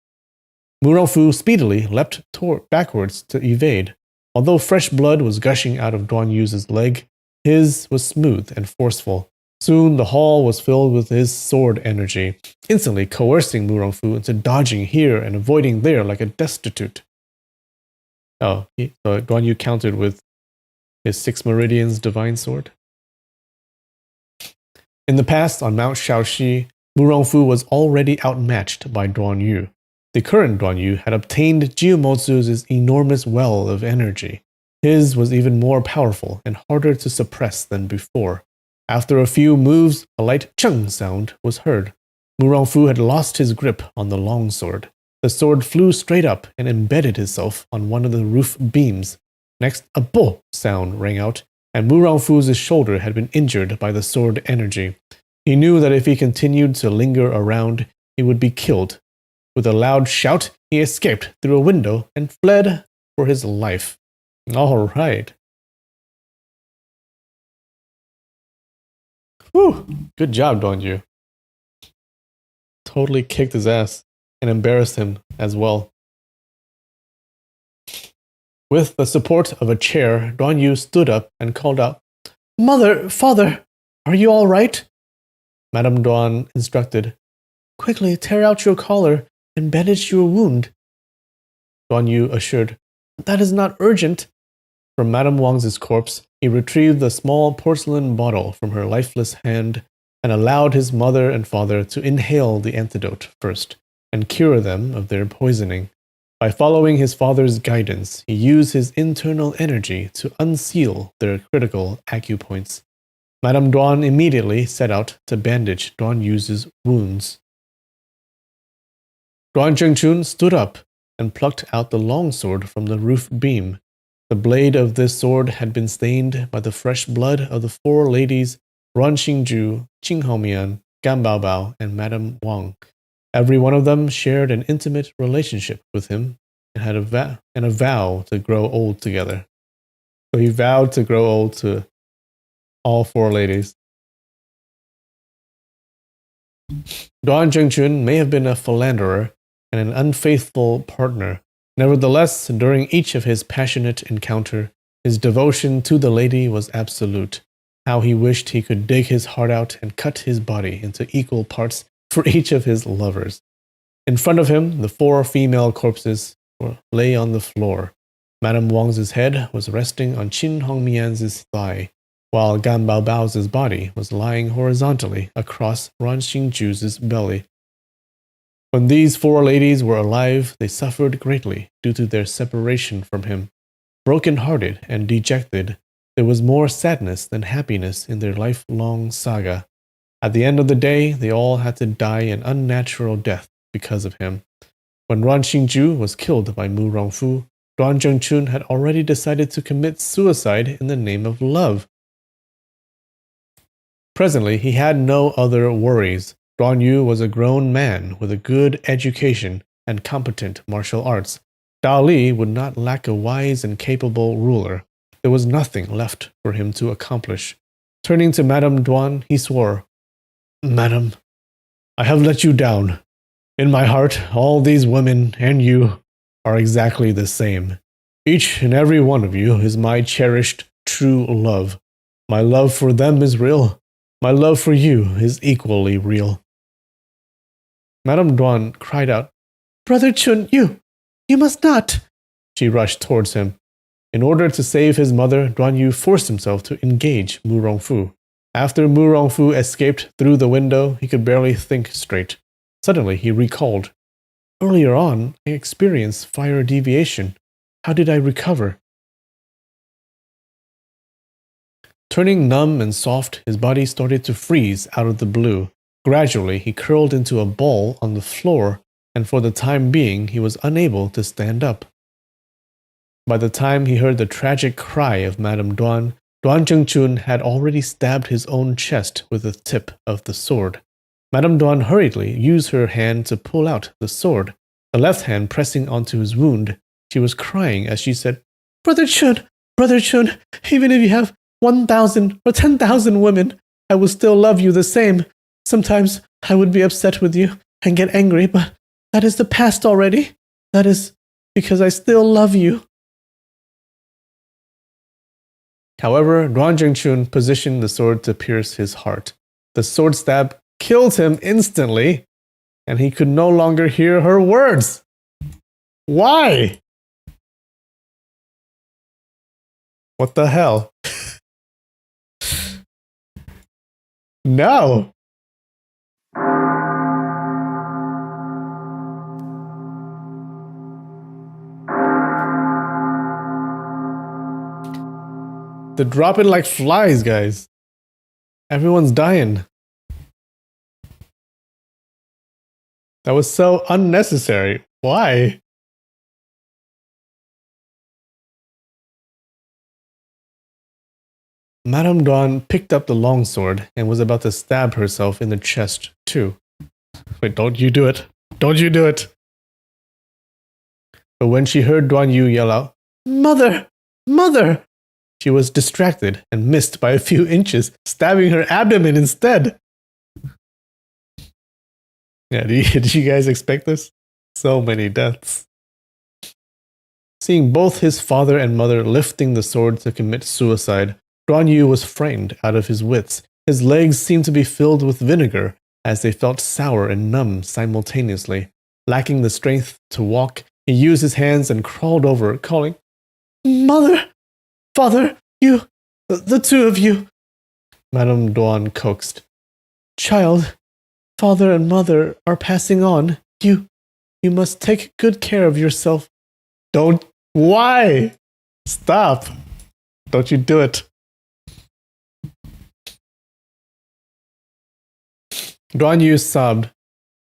Mu Rongfu speedily leapt backwards to evade. Although fresh blood was gushing out of Duan Yu's leg, his was smooth and forceful. Soon the hall was filled with his sword energy, instantly coercing Mu Rongfu into dodging here and avoiding there like a destitute. So Duan Yu countered with his 6 Meridians divine sword. In the past, on Mount Shaoxi, Mu Rongfu was already outmatched by Duan Yu. The current Duan Yu had obtained Jiumotsu's enormous well of energy. His was even more powerful and harder to suppress than before. After a few moves, a light chung sound was heard. Mu Rongfu had lost his grip on the long sword. The sword flew straight up and embedded itself on one of the roof beams. Next, a bo sound rang out, and Mu Rongfu's shoulder had been injured by the sword energy. He knew that if he continued to linger around, he would be killed. With a loud shout, he escaped through a window and fled for his life. All right. Whew. Good job, Duan Yu. Totally kicked his ass and embarrassed him as well. With the support of a chair, Duan Yu stood up and called out, "Mother, father, are you all right?" Madame Duan instructed, "Quickly tear out your collar and bandage your wound." Duan Yu assured, "That is not urgent." From Madame Wang's corpse, he retrieved the small porcelain bottle from her lifeless hand and allowed his mother and father to inhale the antidote first and cure them of their poisoning. By following his father's guidance, he used his internal energy to unseal their critical acupoints. Madame Duan immediately set out to bandage Duan Yu's wounds. Duan Zhengchun stood up and plucked out the longsword from the roof beam. The blade of this sword had been stained by the fresh blood of the 4 ladies Ran Xingju, Qing Haomian, Gan Baobao, and Madame Wang. Every one of them shared an intimate relationship with him and had a vow to grow old together. So he vowed to grow old to all 4 ladies. Duan Zhengchun may have been a philanderer and an unfaithful partner. Nevertheless, during each of his passionate encounter, his devotion to the lady was absolute. How he wished he could dig his heart out and cut his body into equal parts for each of his lovers. In front of him, the 4 female corpses lay on the floor. Madame Wang's head was resting on Qin Hongmian's thigh, while Gan Baobao's body was lying horizontally across Ran Xingju's belly. When these four ladies were alive, they suffered greatly due to their separation from him. Broken-hearted and dejected, there was more sadness than happiness in their lifelong saga. At the end of the day, they all had to die an unnatural death because of him. When Ruan Xingju was killed by Mu Rongfu, Duan Zhengchun had already decided to commit suicide in the name of love. Presently, he had no other worries. Duan Yu was a grown man with a good education and competent martial arts. Dao Li would not lack a wise and capable ruler. There was nothing left for him to accomplish. Turning to Madame Duan, he swore, "Madam, I have let you down. In my heart, all these women and you are exactly the same. Each and every one of you is my cherished, true love. My love for them is real. My love for you is equally real." Madame Duan cried out, "Brother Chun, you must not!" She rushed towards him. In order to save his mother, Duan Yu forced himself to engage Mu Rongfu. After Mu Rongfu escaped through the window, he could barely think straight. Suddenly, he recalled, "Earlier on, I experienced fire deviation. How did I recover?" Turning numb and soft, his body started to freeze out of the blue. Gradually, he curled into a ball on the floor, and for the time being, he was unable to stand up. By the time he heard the tragic cry of Madame Duan, Duan Zhengchun had already stabbed his own chest with the tip of the sword. Madame Duan hurriedly used her hand to pull out the sword, the left hand pressing onto his wound. She was crying as she said, Brother Chun, even if you have 1,000 or 10,000 women, I will still love you the same. Sometimes I would be upset with you and get angry, but that is the past already. That is because I still love you." However, Duan Zhengchun positioned the sword to pierce his heart. The sword stab killed him instantly, and he could no longer hear her words. Why? What the hell? No. They're dropping like flies, guys. Everyone's dying. That was so unnecessary. Why? Madame Duan picked up the longsword and was about to stab herself in the chest, too. Wait, don't you do it. Don't you do it. But when she heard Duan Yu yell out, "Mother! Mother!" she was distracted and missed by a few inches, stabbing her abdomen instead. Yeah, did you guys expect this? So many deaths. Seeing both his father and mother lifting the sword to commit suicide, Duan Yu was frightened out of his wits. His legs seemed to be filled with vinegar, as they felt sour and numb simultaneously. Lacking the strength to walk, he used his hands and crawled over, calling, "Mother! Father! You! The two of you!" Madame Duan coaxed. "Child, father and mother are passing on. You must take good care of yourself." Don't. Why? Stop. Don't you do it. Duan Yu sobbed,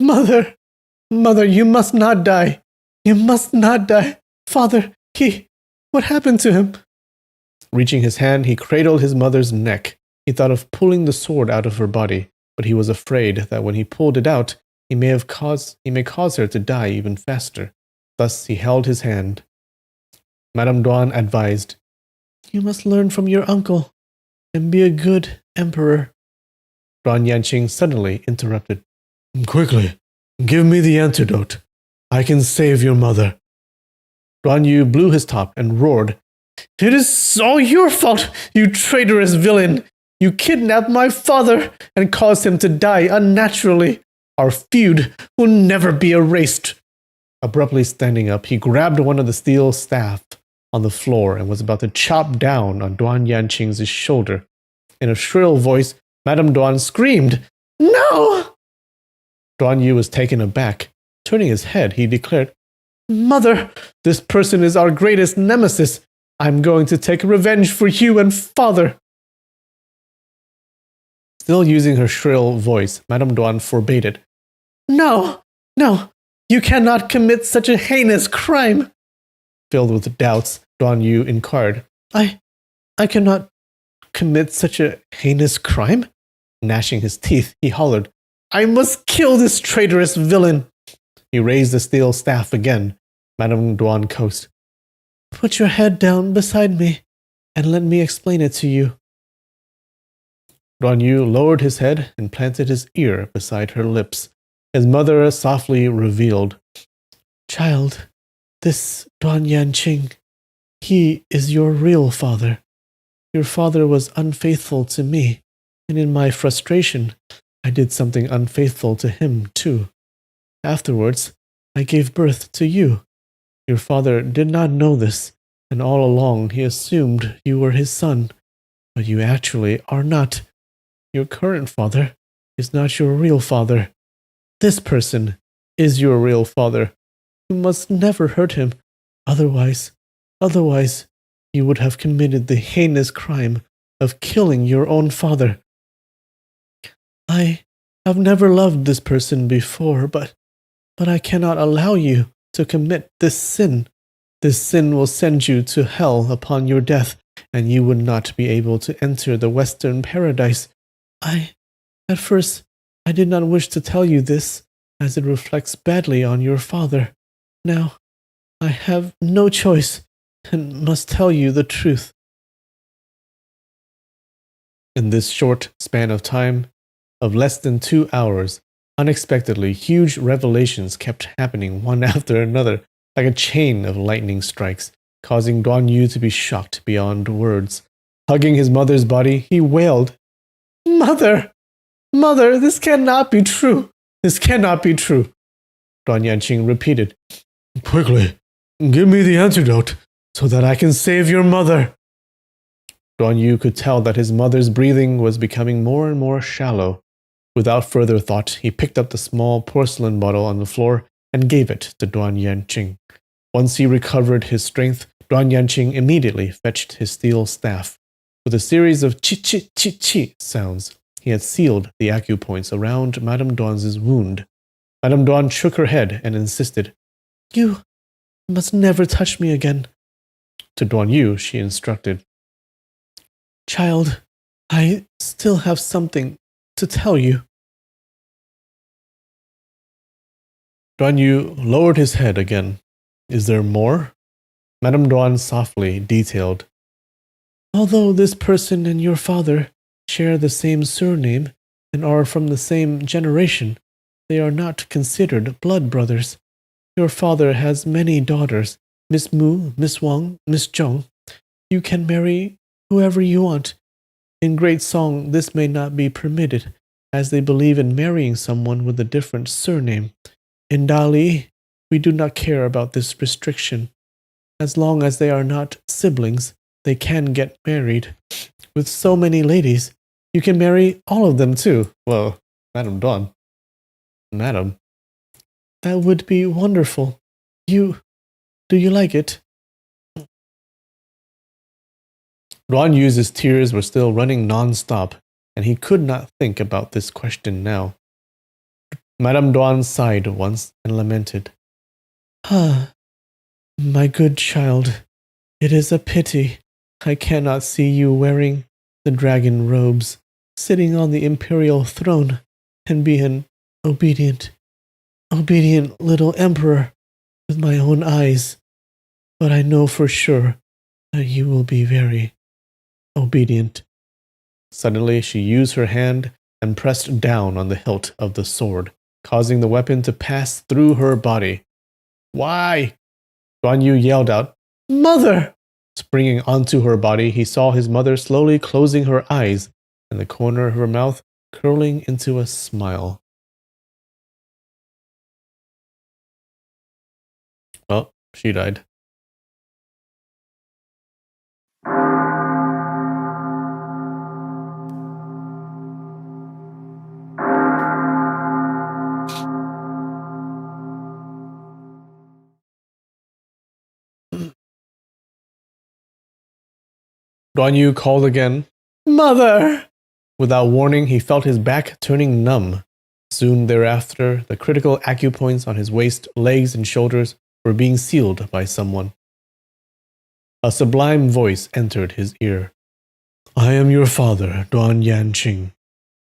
Mother, you must not die. You must not die. Father, what happened to him?" Reaching his hand, he cradled his mother's neck. He thought of pulling the sword out of her body, but he was afraid that when he pulled it out, he may cause her to die even faster. Thus he held his hand. Madame Duan advised, "You must learn from your uncle and be a good emperor." Duan Yanqing suddenly interrupted. "Quickly, give me the antidote. I can save your mother." Duan Yu blew his top and roared, "It is all your fault, you traitorous villain! You kidnapped my father and caused him to die unnaturally. Our feud will never be erased." Abruptly standing up, he grabbed one of the steel staff on the floor and was about to chop down on Duan Yanqing's shoulder. In a shrill voice, Madame Duan screamed, "No!" Duan Yu was taken aback. Turning his head, he declared, "Mother, this person is our greatest nemesis. I'm going to take revenge for you and father." Still using her shrill voice, Madame Duan forbade it. "No, no, you cannot commit such a heinous crime." Filled with doubts, Duan Yu inquired, I cannot commit such a heinous crime?" Gnashing his teeth, he hollered, "I must kill this traitorous villain." He raised the steel staff again. Madame Duan coaxed, "Put your head down beside me, and let me explain it to you." Duan Yu lowered his head and planted his ear beside her lips. His mother softly revealed, "Child, this Duan Yanqing, he is your real father. Your father was unfaithful to me, and in my frustration, I did something unfaithful to him too. Afterwards, I gave birth to you. Your father did not know this, and all along he assumed you were his son, but you actually are not. Your current father is not your real father. This person is your real father. You must never hurt him, otherwise you would have committed the heinous crime of killing your own father. I have never loved this person before, but I cannot allow you to commit this sin. This sin will send you to hell upon your death, and you would not be able to enter the Western paradise. At first, I did not wish to tell you this, as it reflects badly on your father. Now, I have no choice, and must tell you the truth." In this short span of time, of less than 2 hours, unexpectedly huge revelations kept happening one after another, like a chain of lightning strikes, causing Duan Yu to be shocked beyond words. Hugging his mother's body, he wailed, "Mother! Mother, this cannot be true! This cannot be true!" Duan Yanqing repeated, "Quickly, give me the antidote, so that I can save your mother." Duan Yu could tell that his mother's breathing was becoming more and more shallow. Without further thought, he picked up the small porcelain bottle on the floor and gave it to Duan Yanqing. Once he recovered his strength, Duan Yanqing immediately fetched his steel staff. With a series of chi-chi-chi-chi sounds, he had sealed the acupoints around Madame Duan's wound. Madame Duan shook her head and insisted, "You must never touch me again." To Duan Yu, she instructed, "Child, I still have something to tell you." Duan Yu lowered his head again. "Is there more?" Madame Duan softly detailed, "Although this person and your father share the same surname and are from the same generation, they are not considered blood brothers. Your father has many daughters, Miss Mu, Miss Wang, Miss Zheng. You can marry whoever you want. In Great Song, this may not be permitted, as they believe in marrying someone with a different surname. In Dali, we do not care about this restriction. As long as they are not siblings, they can get married. With so many ladies, you can marry all of them too." Well, Madame Duan. Madam. "That would be wonderful. Do you like it?" Duan Yu's tears were still running non-stop, and he could not think about this question now. Madame Duan sighed once and lamented, "Ah, my good child, it is a pity I cannot see you wearing the dragon robes, sitting on the imperial throne, and be an obedient little emperor with my own eyes. But I know for sure that you will be very obedient." Suddenly, she used her hand and pressed down on the hilt of the sword, causing the weapon to pass through her body. "Why?" Duan Yu yelled out, "Mother!" Springing onto her body, he saw his mother slowly closing her eyes and the corner of her mouth curling into a smile. Well, she died. Duan Yu called again, "Mother!" Without warning, he felt his back turning numb. Soon thereafter, the critical acupoints on his waist, legs, and shoulders were being sealed by someone. A sublime voice entered his ear. "I am your father, Duan Yanqing.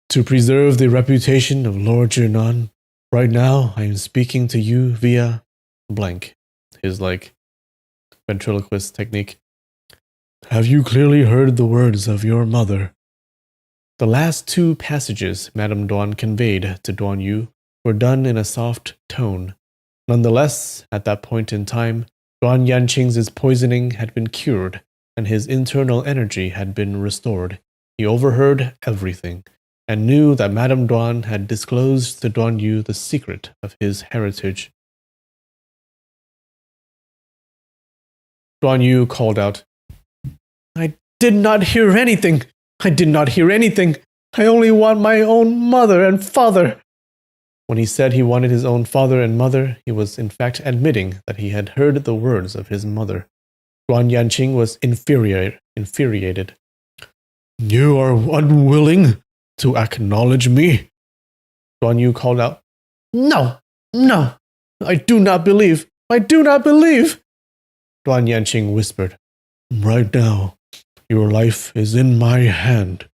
To preserve the reputation of Lord Zhinan, right now I am speaking to you via blank." His ventriloquist technique. "Have you clearly heard the words of your mother?" The last two passages Madame Duan conveyed to Duan Yu were done in a soft tone. Nonetheless, at that point in time, Duan Yanqing's poisoning had been cured, and his internal energy had been restored. He overheard everything, and knew that Madame Duan had disclosed to Duan Yu the secret of his heritage. Duan Yu called out, "I did not hear anything! I did not hear anything! I only want my own mother and father!" When he said he wanted his own father and mother, he was in fact admitting that he had heard the words of his mother. Duan Yanqing was infuriated. "You are unwilling to acknowledge me?" Duan Yu called out, "No, no, I do not believe, I do not believe." Duan Yanqing whispered, "Right now, your life is in my hand.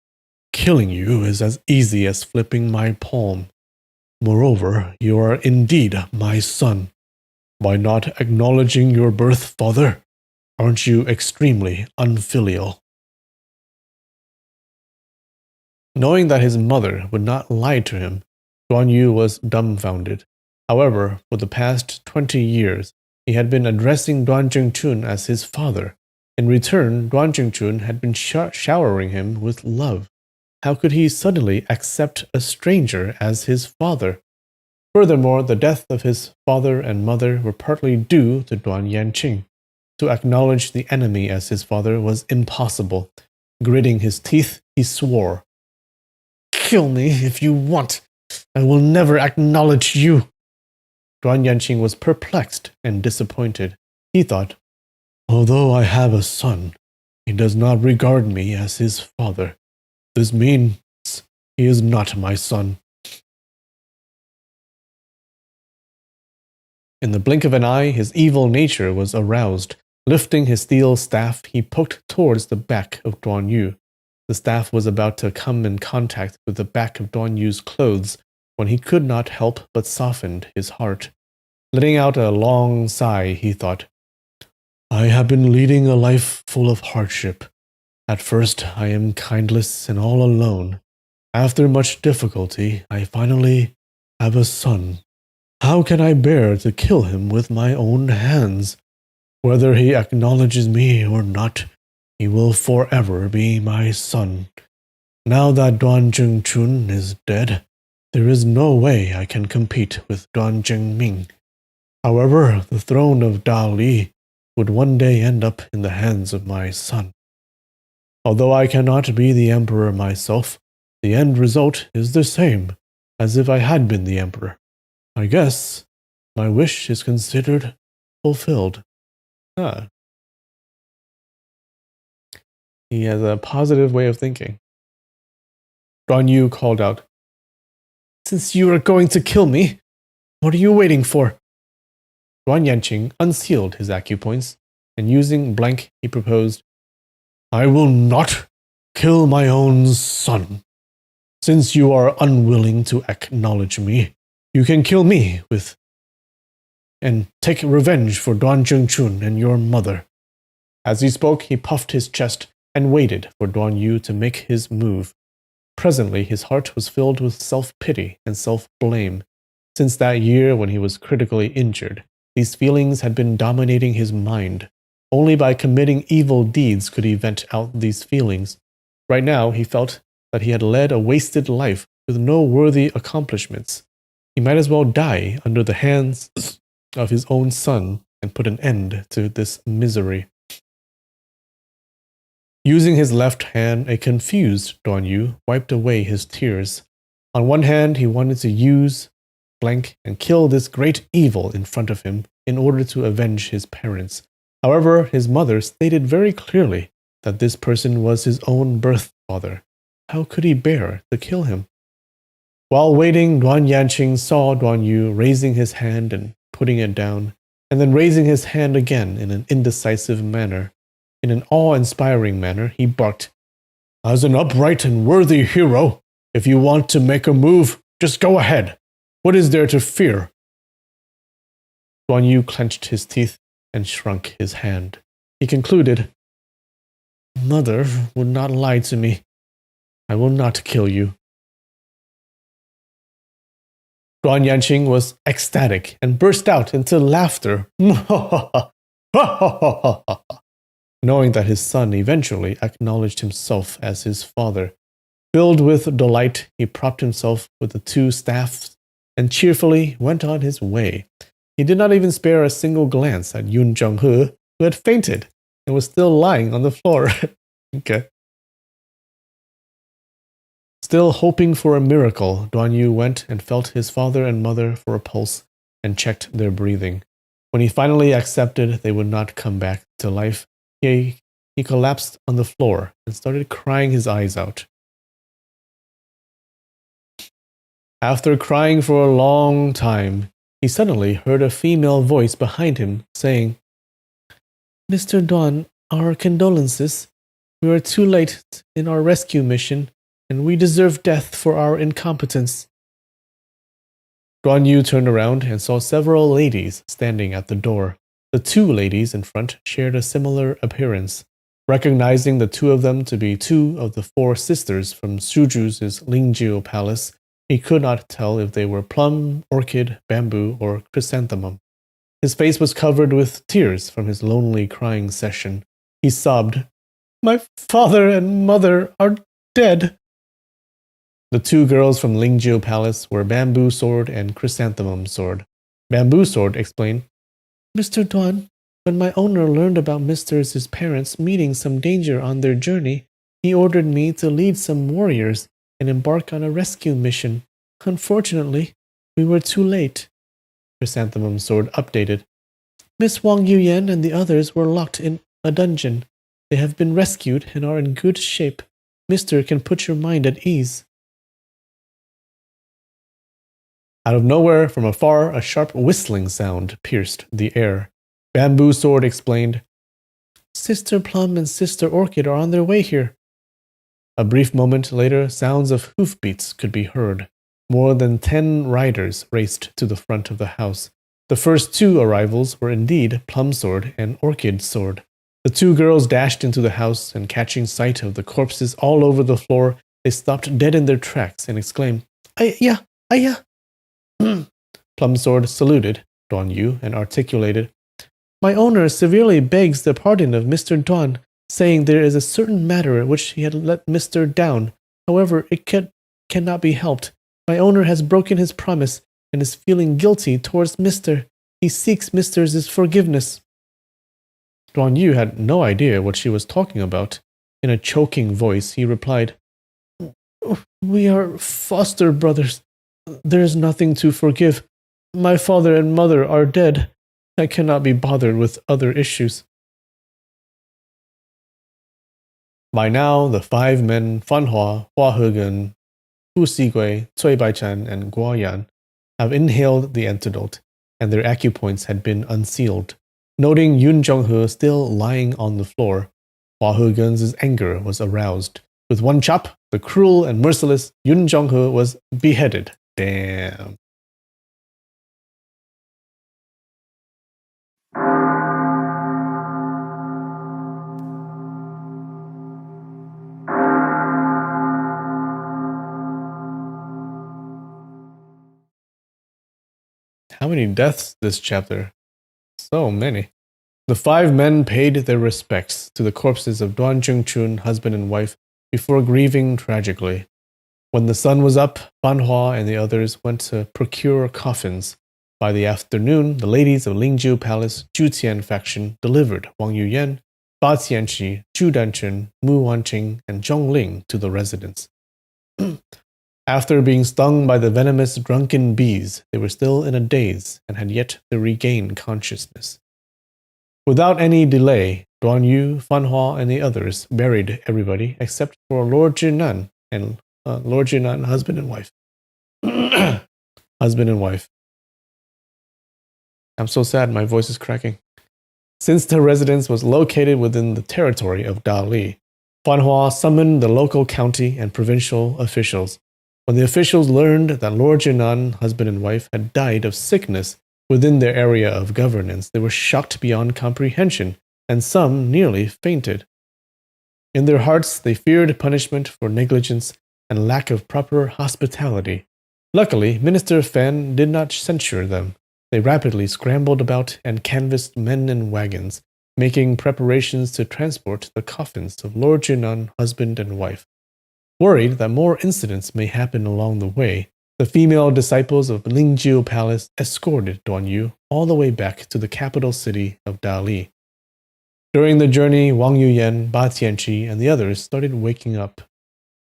Killing you is as easy as flipping my palm. Moreover, you are indeed my son. By not acknowledging your birth father, aren't you extremely unfilial?" Knowing that his mother would not lie to him, Duan Yu was dumbfounded. However, for the past 20 years, he had been addressing Duan Zhengchun as his father. In return, Duan Zhengchun had been showering him with love. How could he suddenly accept a stranger as his father? Furthermore, the death of his father and mother were partly due to Duan Yanqing. To acknowledge the enemy as his father was impossible. Gritting his teeth, he swore, "Kill me if you want. I will never acknowledge you." Duan Yanqing was perplexed and disappointed. He thought, "Although I have a son, he does not regard me as his father. This means he is not my son." In the blink of an eye, his evil nature was aroused. Lifting his steel staff, he poked towards the back of Duan Yu. The staff was about to come in contact with the back of Duan Yu's clothes when he could not help but softened his heart. Letting out a long sigh, he thought, "I have been leading a life full of hardship. At first, I am kindless and all alone. After much difficulty, I finally have a son. How can I bear to kill him with my own hands? Whether he acknowledges me or not, he will forever be my son. Now that Duan Zhengchun is dead, there is no way I can compete with Duan Zhengming. However, the throne of Dali would one day end up in the hands of my son. Although I cannot be the emperor myself, the end result is the same as if I had been the emperor. I guess my wish is considered fulfilled." He has a positive way of thinking. Duan Yu called out, "Since you are going to kill me, what are you waiting for?" Duan Yanqing unsealed his acupoints, and using blank, he proposed, "I will not kill my own son. Since you are unwilling to acknowledge me, you can kill me and take revenge for Duan Zhengchun and your mother." As he spoke, he puffed his chest and waited for Duan Yu to make his move. Presently, his heart was filled with self-pity and self-blame. Since that year when he was critically injured, these feelings had been dominating his mind. Only by committing evil deeds could he vent out these feelings. Right now, he felt that he had led a wasted life with no worthy accomplishments. He might as well die under the hands of his own son and put an end to this misery. Using his left hand, a confused Duan Yu wiped away his tears. On one hand, he wanted to use blank and kill this great evil in front of him in order to avenge his parents. However, his mother stated very clearly that this person was his own birth father. How could he bear to kill him? While waiting, Duan Yanqing saw Duan Yu raising his hand and putting it down, and then raising his hand again in an indecisive manner. In an awe-inspiring manner, he barked, "As an upright and worthy hero, if you want to make a move, just go ahead. What is there to fear?" Duan Yu clenched his teeth and shrunk his hand. He concluded, "Mother would not lie to me. I will not kill you." Duan Yanqing was ecstatic and burst out into laughter, knowing that his son eventually acknowledged himself as his father. Filled with delight, he propped himself with the two staffs and cheerfully went on his way. He did not even spare a single glance at Yun Zhenghe, who had fainted and was still lying on the floor. Okay. Still hoping for a miracle, Duan Yu went and felt his father and mother for a pulse and checked their breathing. When he finally accepted they would not come back to life, he collapsed on the floor and started crying his eyes out. After crying for a long time, he suddenly heard a female voice behind him saying, "Mr. Duan, our condolences. We are too late in our rescue mission, and we deserve death for our incompetence." Duan Yu turned around and saw several ladies standing at the door. The two ladies in front shared a similar appearance. Recognizing the two of them to be two of the four sisters from Shuju's Lingjiu Palace, he could not tell if they were plum, orchid, bamboo, or chrysanthemum. His face was covered with tears from his lonely crying session. He sobbed, "My father and mother are dead." The two girls from Lingjiu Palace were Bamboo Sword and Chrysanthemum Sword. Bamboo Sword explained, "Mr. Duan, when my owner learned about Mister's parents meeting some danger on their journey, he ordered me to lead some warriors and embark on a rescue mission. Unfortunately, we were too late." Chrysanthemum Sword updated, "Miss Wang Yuyan and the others were locked in a dungeon. They have been rescued and are in good shape. Mister can put your mind at ease." Out of nowhere, from afar, a sharp whistling sound pierced the air. Bamboo Sword explained, "Sister Plum and Sister Orchid are on their way here." A brief moment later, sounds of hoofbeats could be heard. More than 10 riders raced to the front of the house. The first two arrivals were indeed Plum Sword and Orchid Sword. The two girls dashed into the house, and catching sight of the corpses all over the floor, they stopped dead in their tracks and exclaimed, "Ayah! Ayah!" Plum Sword saluted Duan Yu and articulated, "My owner severely begs the pardon of Mr. Duan, saying there is a certain matter at which he had let Mr. down. However, it cannot be helped. My owner has broken his promise and is feeling guilty towards Mr. He seeks Mr.'s forgiveness." Duan Yu had no idea what she was talking about. In a choking voice, he replied, "We are foster brothers. There is nothing to forgive. My father and mother are dead. I cannot be bothered with other issues." By now, the 5 men, Fanhua, Hua Hegen, Fu Xigui, Cui Baichan, and Guo Yan, have inhaled the antidote, and their acupoints had been unsealed. Noting Yun Zhenghe still lying on the floor, Hua Hegen's anger was aroused. With one chop, the cruel and merciless Yun Zhenghe was beheaded. Damn. How many deaths this chapter? So many. The 5 men paid their respects to the corpses of Duan Zhengchun, husband and wife, before grieving tragically. When the sun was up, Fanhua and the others went to procure coffins. By the afternoon, the ladies of Lingjiu Palace Zhutian faction delivered Wang Yuyan, Ba Qianqi, Zhu Danchen, Mu Wanqing, and Zhong Ling to the residence. After being stung by the venomous drunken bees, they were still in a daze and had yet to regain consciousness. Without any delay, Duan Yu, Fan Hua, and the others buried everybody except for Lord Jinan and Lord Jinan, husband and wife. Husband and wife. I'm so sad, my voice is cracking. Since their residence was located within the territory of Dali, Fan Hua summoned the local county and provincial officials. When the officials learned that Lord Jinan, husband and wife, had died of sickness within their area of governance, they were shocked beyond comprehension, and some nearly fainted. In their hearts, they feared punishment for negligence and lack of proper hospitality. Luckily, Minister Fan did not censure them. They rapidly scrambled about and canvassed men and wagons, making preparations to transport the coffins of Lord Jinan, husband and wife. Worried that more incidents may happen along the way, the female disciples of Lingjiu Palace escorted Duan Yu all the way back to the capital city of Dali. During the journey, Wang Yuyan, Ba Tianqi, and the others started waking up.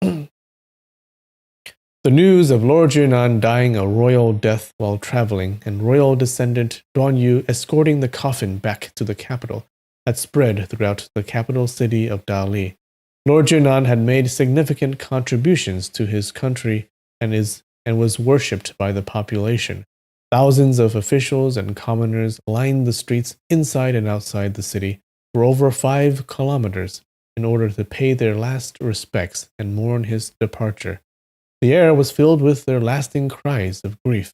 The news of Lord Jinan dying a royal death while traveling and royal descendant Duan Yu escorting the coffin back to the capital had spread throughout the capital city of Dali. Lord Jinan had made significant contributions to his country and was worshipped by the population. Thousands of officials and commoners lined the streets inside and outside the city for over 5 kilometers in order to pay their last respects and mourn his departure. The air was filled with their lasting cries of grief.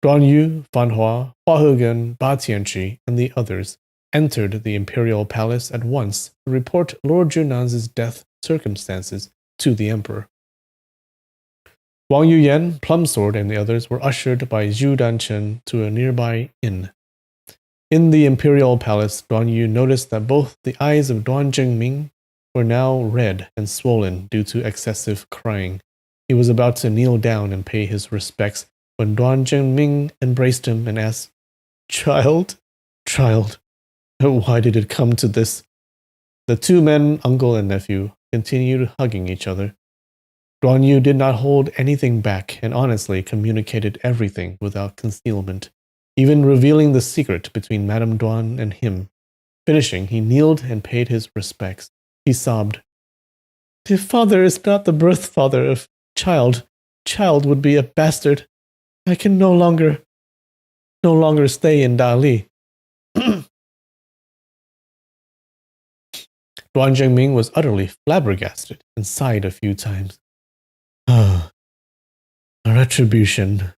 Duan Yu, Fan Hua, Hua Hegen, Ba Tianqi, and the others entered the imperial palace at once to report Lord Junan's death circumstances to the emperor. Wang Yuyan, Plumsword, and the others were ushered by Zhu Danchen to a nearby inn. In the imperial palace, Duan Yu noticed that both the eyes of Duan Zhengming were now red and swollen due to excessive crying. He was about to kneel down and pay his respects when Duan Zhengming embraced him and asked, Child, why did it come to this? The two men, uncle and nephew, continued hugging each other. Duan Yu did not hold anything back and honestly communicated everything without concealment, even revealing the secret between Madame Duan and him. Finishing, he kneeled and paid his respects. He sobbed, The father is not the birth father of Child would be a bastard. I can no longer stay in Dali. Duan Zhengming was utterly flabbergasted and sighed a few times. Retribution.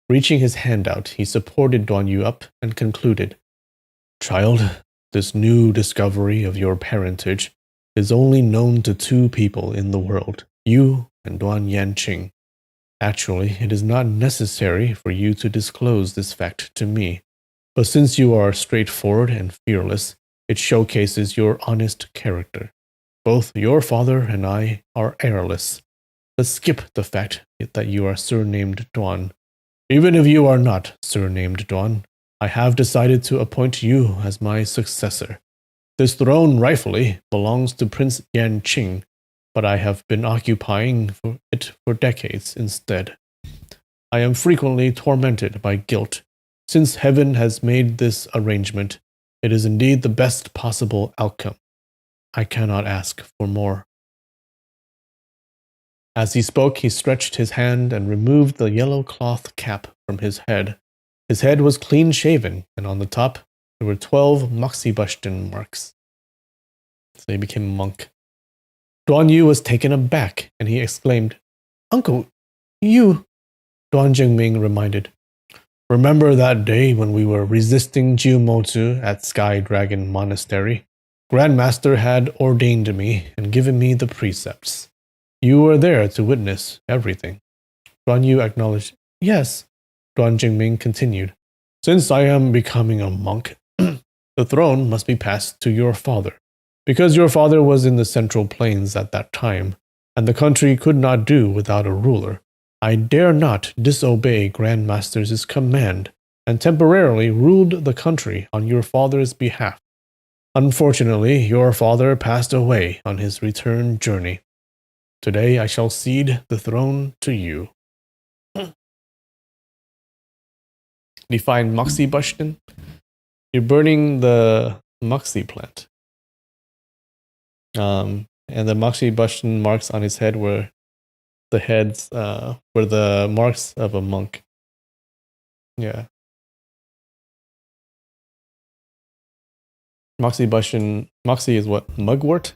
Reaching his hand out, he supported Duan Yu up and concluded, Child, this new discovery of your parentage is only known to 2 people in the world, you and Duan Yanqing. Actually, it is not necessary for you to disclose this fact to me, but since you are straightforward and fearless, it showcases your honest character. Both your father and I are heirless. Let's skip the fact that you are surnamed Duan. Even if you are not surnamed Duan, I have decided to appoint you as my successor. This throne rightfully belongs to Prince Yanqing, but I have been occupying it for decades instead. I am frequently tormented by guilt. Since heaven has made this arrangement, it is indeed the best possible outcome. I cannot ask for more. As he spoke, he stretched his hand and removed the yellow cloth cap from his head. His head was clean-shaven, and on the top there were 12 moxibustion marks. So he became a monk. Duan Yu was taken aback, and he exclaimed, Uncle, you... Duan Zhengming reminded, Remember that day when we were resisting Jiu Mozu at Sky Dragon Monastery? Grandmaster had ordained me and given me the precepts. You were there to witness everything. Duan Yu acknowledged, Yes. Duan Zhengming continued, Since I am becoming a monk, the throne must be passed to your father. Because your father was in the Central Plains at that time, and the country could not do without a ruler, I dare not disobey Grandmaster's command and temporarily ruled the country on your father's behalf. Unfortunately, your father passed away on his return journey. Today I shall cede the throne to you. Define moxibustion. You're burning the Moxie plant. And the Moxie button marks on his head were were the marks of a monk. Yeah. Moxie is what? Mugwort?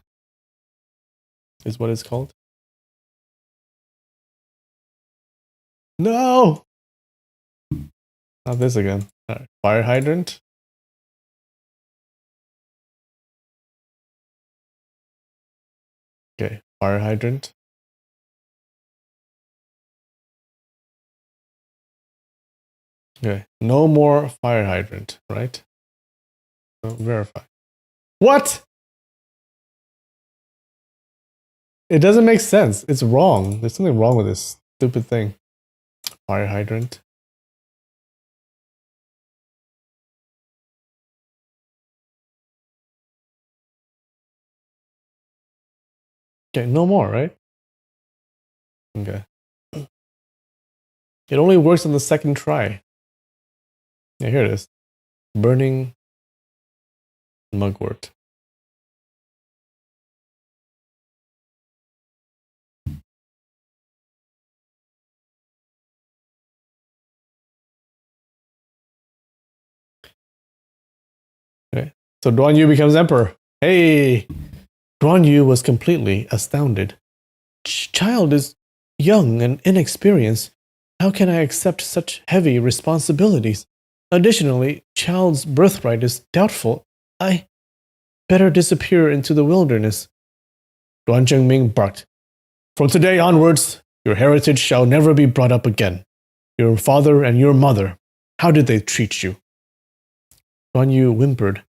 Is what it's called? No! Not this again. Right. Fire hydrant? Okay, fire hydrant. Okay, no more fire hydrant, right? So verify. What? It doesn't make sense. It's wrong. There's something wrong with this stupid thing. Fire hydrant. Okay, no more, right? Okay. It only works on the second try. Yeah, here it is. Burning mugwort. Okay. So Duan Yu becomes emperor. Hey! Duan Yu was completely astounded. Child is young and inexperienced. How can I accept such heavy responsibilities? Additionally, child's birthright is doubtful. I better disappear into the wilderness. Duan Zhengming barked. From today onwards, your heritage shall never be brought up again. Your father and your mother, how did they treat you? Duan Yu whimpered.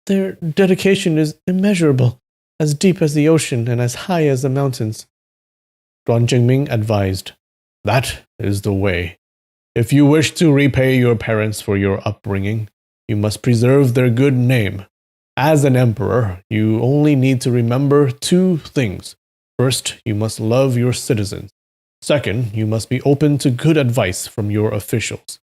Their dedication is immeasurable, as deep as the ocean and as high as the mountains. Duan Zhengming advised, that is the way. If you wish to repay your parents for your upbringing, you must preserve their good name. As an emperor, you only need to remember two things. First, you must love your citizens. Second, you must be open to good advice from your officials.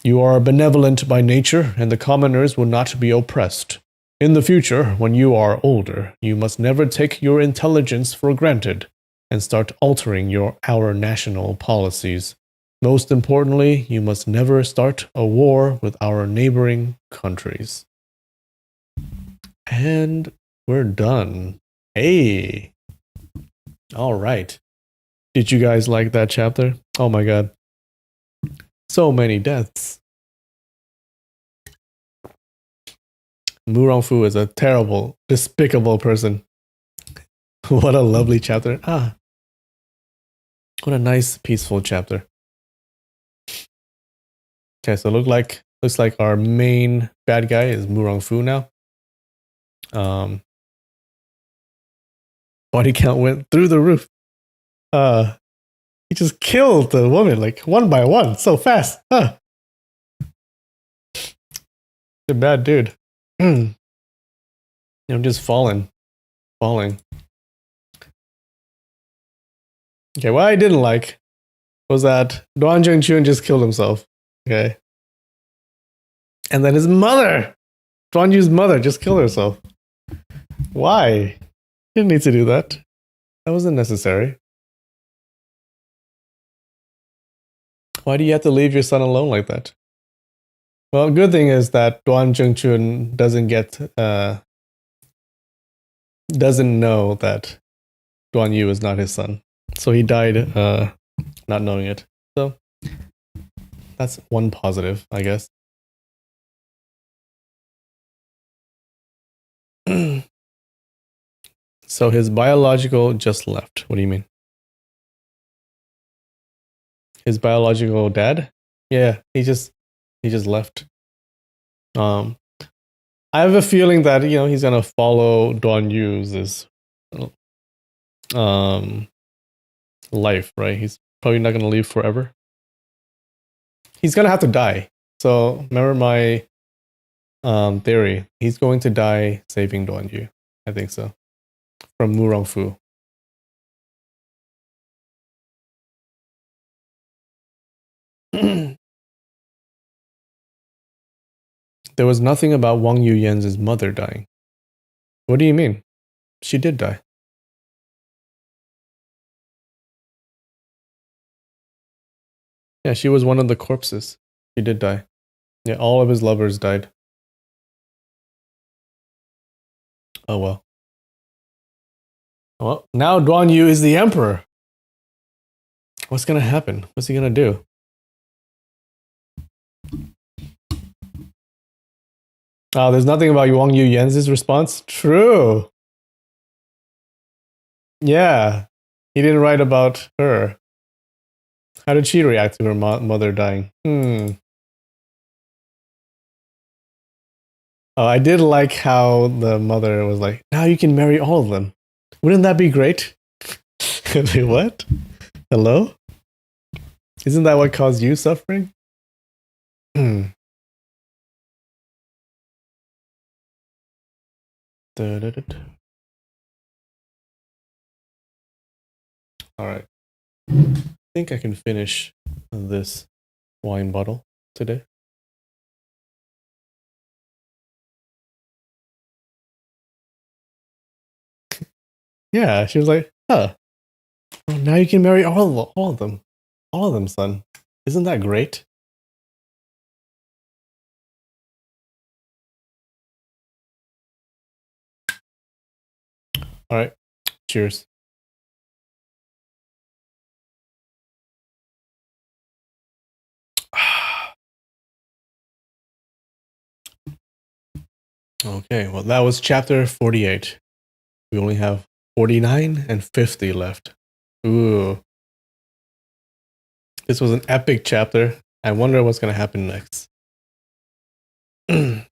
You are benevolent by nature, and the commoners will not be oppressed. In the future, when you are older, you must never take your intelligence for granted and start altering our national policies. Most importantly, you must never start a war with our neighboring countries. And we're done. Hey! All right. Did you guys like that chapter? Oh my god. So many deaths. Mu Rongfu is a terrible, despicable person. What a lovely chapter. Ah. What a nice, peaceful chapter. Okay, so looks like our main bad guy is Mu Rongfu now. Body count went through the roof. He just killed the woman like one by one so fast. Huh. A bad dude. I'm just falling. Okay, what I didn't like was that Duan Zhengchun just killed himself. Okay. And then his mother, Duan Yu's mother, just killed herself. Why? Didn't need to do that. That wasn't necessary. Why do you have to leave your son alone like that? Well, good thing is that Duan Zhengchun doesn't know that Duan Yu is not his son. So he died not knowing it. So that's one positive, I guess. So his biological just left. What do you mean? His biological dad? Yeah, he just left. I have a feeling that he's gonna follow Duan Yu's life, right? He's probably not gonna live forever. He's gonna have to die. So remember my theory. He's going to die saving Duan Yu. I think so. From Mu Rongfu. There was nothing about Wang Yuyan's mother dying. What do you mean? She did die. Yeah, she was one of the corpses. She did die. Yeah, all of his lovers died. Oh well. Well, now Duan Yu is the emperor. What's gonna happen? What's he gonna do? Oh, there's nothing about Wang Yuyan's response? True. Yeah. He didn't write about her. How did she react to her mother dying? Oh, I did like how the mother was like, now you can marry all of them. Wouldn't that be great? Wait, what? Hello? Isn't that what caused you suffering? Alright. I think I can finish this wine bottle today. Yeah, she was like, huh. Well, now you can marry all of them. All of them, son. Isn't that great? Alright. Cheers. Okay, well, that was chapter 48. We only have 49 and 50 left. Ooh. This was an epic chapter. I wonder what's going to happen next. It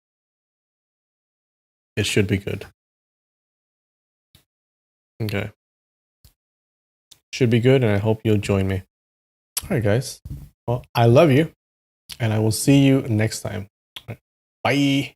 should be good. Okay. Should be good, and I hope you'll join me. All right, guys. Well, I love you, and I will see you next time. All right. Bye.